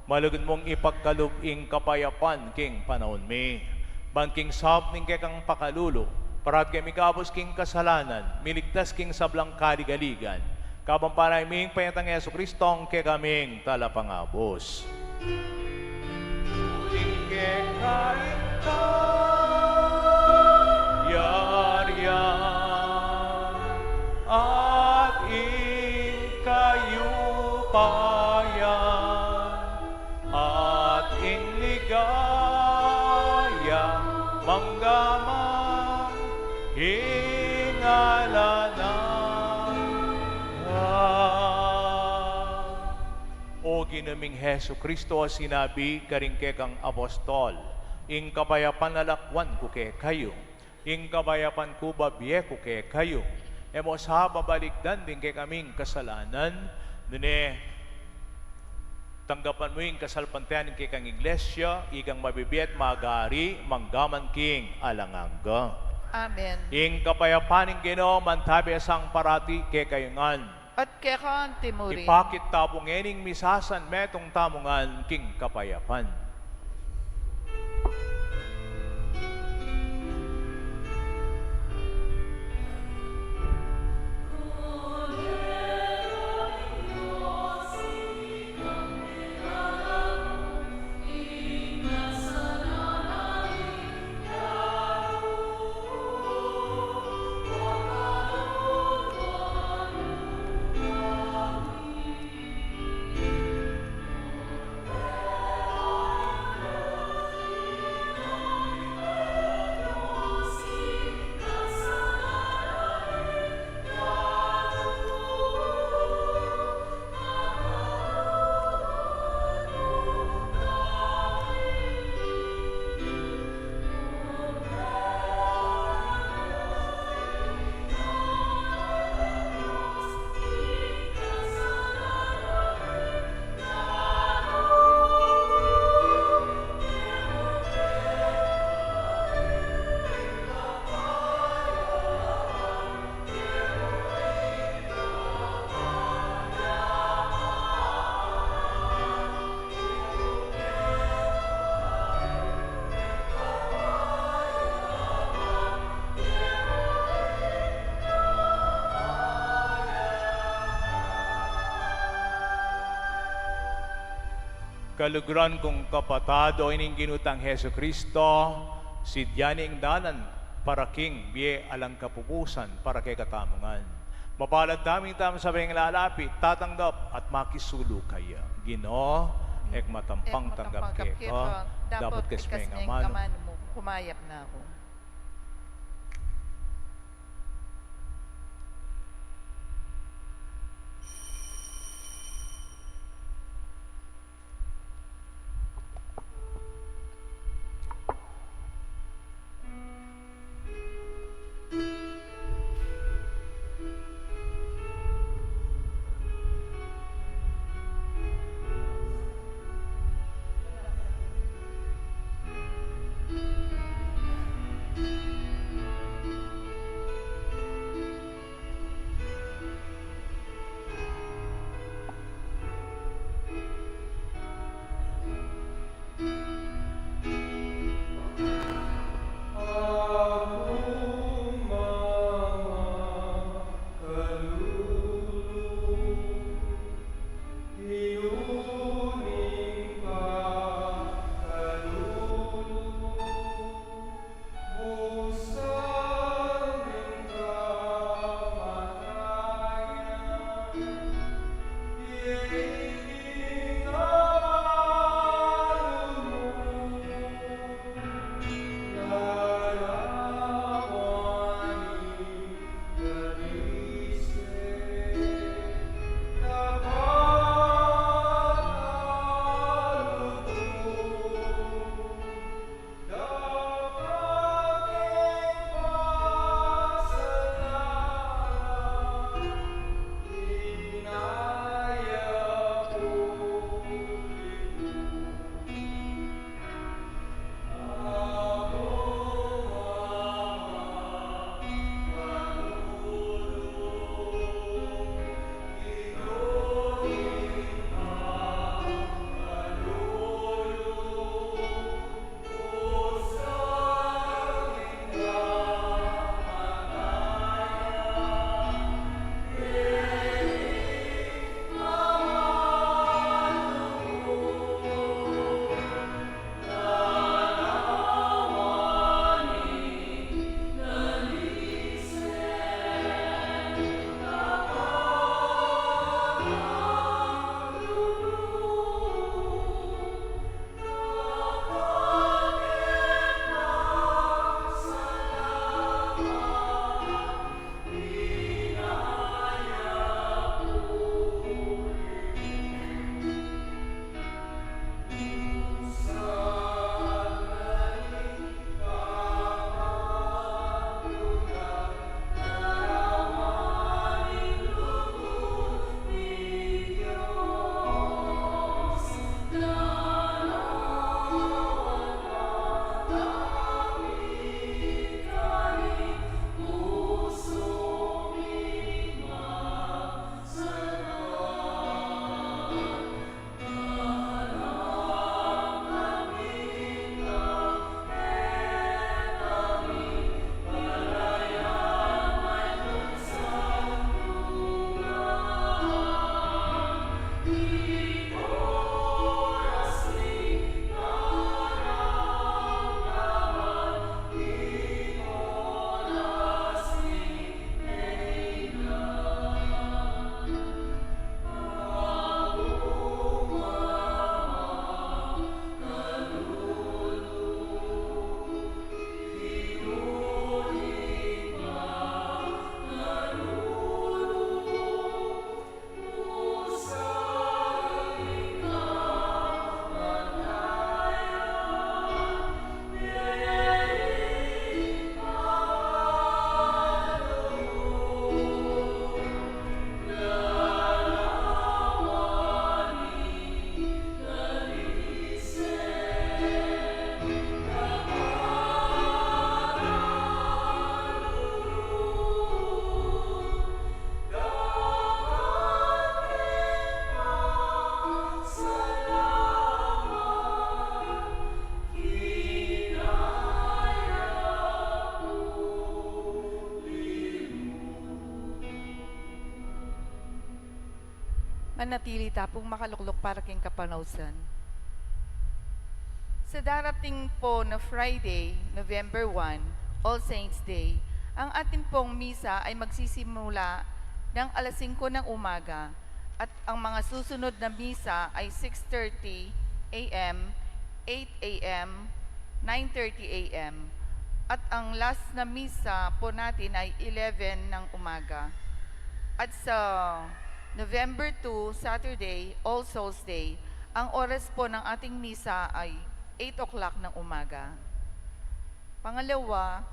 malugod mong ipagkalubing kapayapan king panahon mi. Bangking sab ning kang pakalulo, parat kami kabos king kasalanan, miligtas king sablang kaligaligan. Kabang paray ming payatang Yesu Kristong ke kaming talapangabos. Ike kaita yaryan at ikayupayan at inligaya manggamang hingalanan. O ginaming Heso Kristo, sinabi karing kang apostol, ing kabayapan nalakwan ko ke kayo, ing kabayapan ko babiye ko ke kayo, emo sa babalikdan din kay kaming kasalanan, nune tanggapan mo yung kasalpantayan kay kang iglesia, igang mabibiyat magari, manggaman king alangangga. Amen. Ing kapayapan ng Ginoo mantabi asang parati kay kayungan. At kekan timuri. Ipakit tapong ening misasan metong tamungan king kapayapan. Kalugran kong kapatado ining ginutang Heso Kristo, si Diyaning danan para king biye alang kapupusan para kay katamungan. Mapalad daming tamo sa bayang lalapit, tatanggap at makisulo kaya. Ginoo, ek matampang tanggap kaya, dapat kasmeng amano. mo. Kumayap na ako. manatili tapong makaluklok para king kapanawsan. Sa darating po na Friday, November 1, All Saints Day, ang atin pong misa ay magsisimula ng alas 5 ng umaga at ang mga susunod na misa ay 6:30 a.m., 8 a.m., 9:30 a.m. At ang last na misa po natin ay 11 ng umaga. At sa November 2, Saturday, All Souls Day, ang oras po ng ating misa ay 8 o'clock ng umaga. Pangalawa,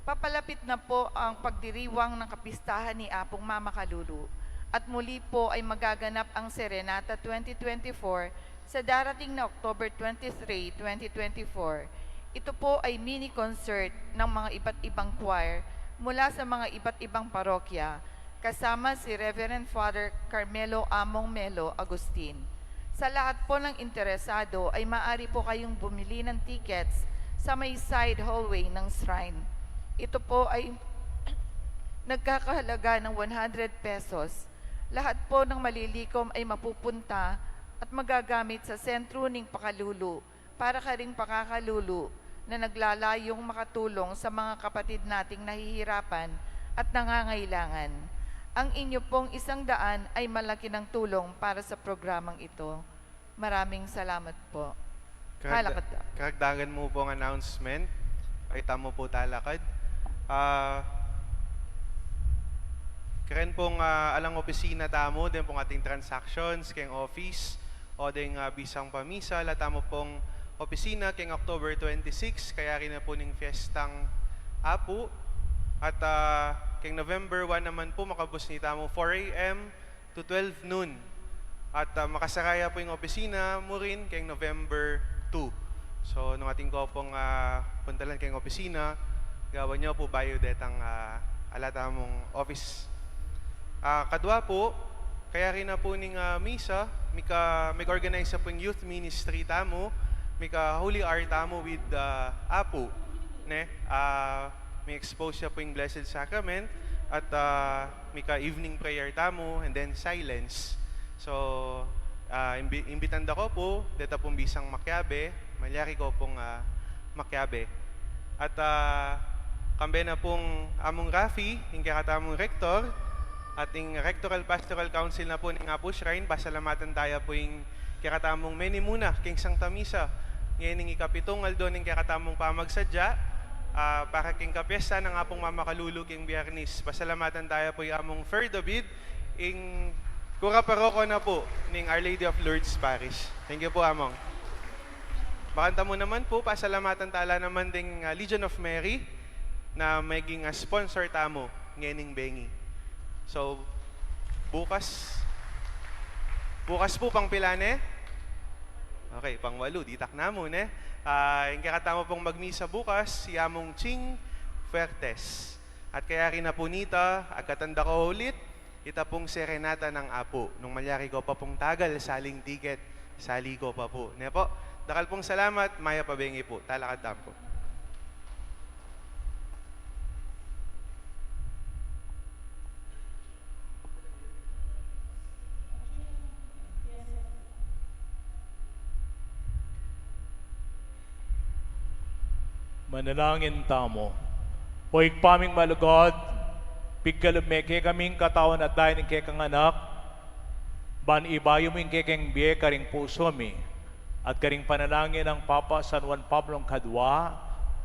papalapit na po ang pagdiriwang ng kapistahan ni Apong Mama Kalulu at muli po ay magaganap ang Serenata 2024 sa darating na October 23, 2024. Ito po ay mini concert ng mga iba't ibang choir mula sa mga iba't ibang parokya kasama si Reverend Father Carmelo Among Melo Agustin. Sa lahat po ng interesado ay maaari po kayong bumili ng tickets sa may side hallway ng shrine. Ito po ay nagkakahalaga ng 100 pesos. Lahat po ng malilikom ay mapupunta at magagamit sa sentro ng Pakalulu para ka ring pakakalulu na naglalayong makatulong sa mga kapatid nating nahihirapan at nangangailangan. Ang inyo pong 100 ay malaki ng tulong para sa programang ito. Maraming salamat po. Halakad. Karagdagan mo po ang announcement. Pakita mo po talakad. Karen pong alang opisina tamo, din pong ating transactions, keng office, o din bisang pamisa, lata mo pong opisina keng October 26, kaya rin na po ning fiestang Apo. At keng November 1 naman po, makabus ni tamo 4 a.m. to 12 noon. At makasaraya po yung opisina mo rin keng November 2. So, nung ating ko pong puntalan keng opisina, gawa nyo po biodetang alata mong office. Kadwa po, kaya rin na po ning misa, may organize po yung youth ministry tamo, may holy hour tamo with Apo. Ne? May expose siya po yung Blessed Sacrament at may evening prayer tamo and then silence. So, imbitanda ko po, dito pong bisang Makiabe, malyari ko pong Makiabe. At kambe na pong among Rafi, yung kakatamong rektor, ating Rectoral Pastoral Council na po ng Apo Shrine, pasalamatan tayo po yung kakatamong meni muna, king Santa Misa, ngayon yung ikapitong aldo ng kakatamong pamagsadya, para king kapiesta ng Apong Mama Kalulu king Biyernes. Pasalamatan tayo po yung among Fair David, ing Kura Paroko na po ng Our Lady of Lourdes Parish. Thank you po, Among. Bakanta mo naman po, pasalamatan tala naman ding Legion of Mary na maging sponsor tamo ngayon Bengi. So, bukas po pang pilane? Okay, pang 8, ditak na mo, ne? Yung kakatama pong magmisa bukas, si Among Ching Fuertes. At kaya rin na po nita, agkatanda ko ulit, ita pong serenata ng Apo. Nung malyari ko pa pong tagal, saling ticket, sali ko pa po. Ne po, dakal pong salamat, maya pabengi po. Talakad po. Manalangin tamo. Poig paming malugod, pigkalumeke kaming katawan at dahil ng kekang anak, ban ibayo mo yung kekang biye karing puso mi, at karing panalangin ng Papa San Juan Pablo Kadwa,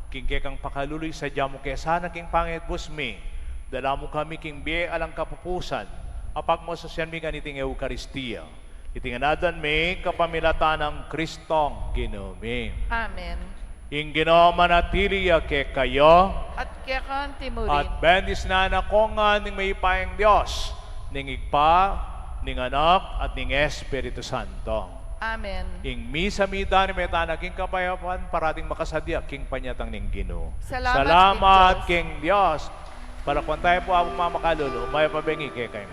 king kekang pakaluloy sa diyamo kesana king pangit busmi, dala mo kami king biye alang kapupusan, apak mo sa siyan mi ganiting Eucharistia. Itinganadan mi kapamilatan ng Kristong Ginumi. Amen. Ing ginomanatiliya ke kayo, At kekan timurin. at bendis na nakongan ning may ipayang Diyos, ning igpa, ning anak, at ning Espiritu Santo. Amen. Ing misa mita ni meta naging kapayapan, parating makasadya, king panyatang ning Ginoo. Salamat, King Diyos. Para kung tayo po ang mamakalulu, may pabengi kay kayo.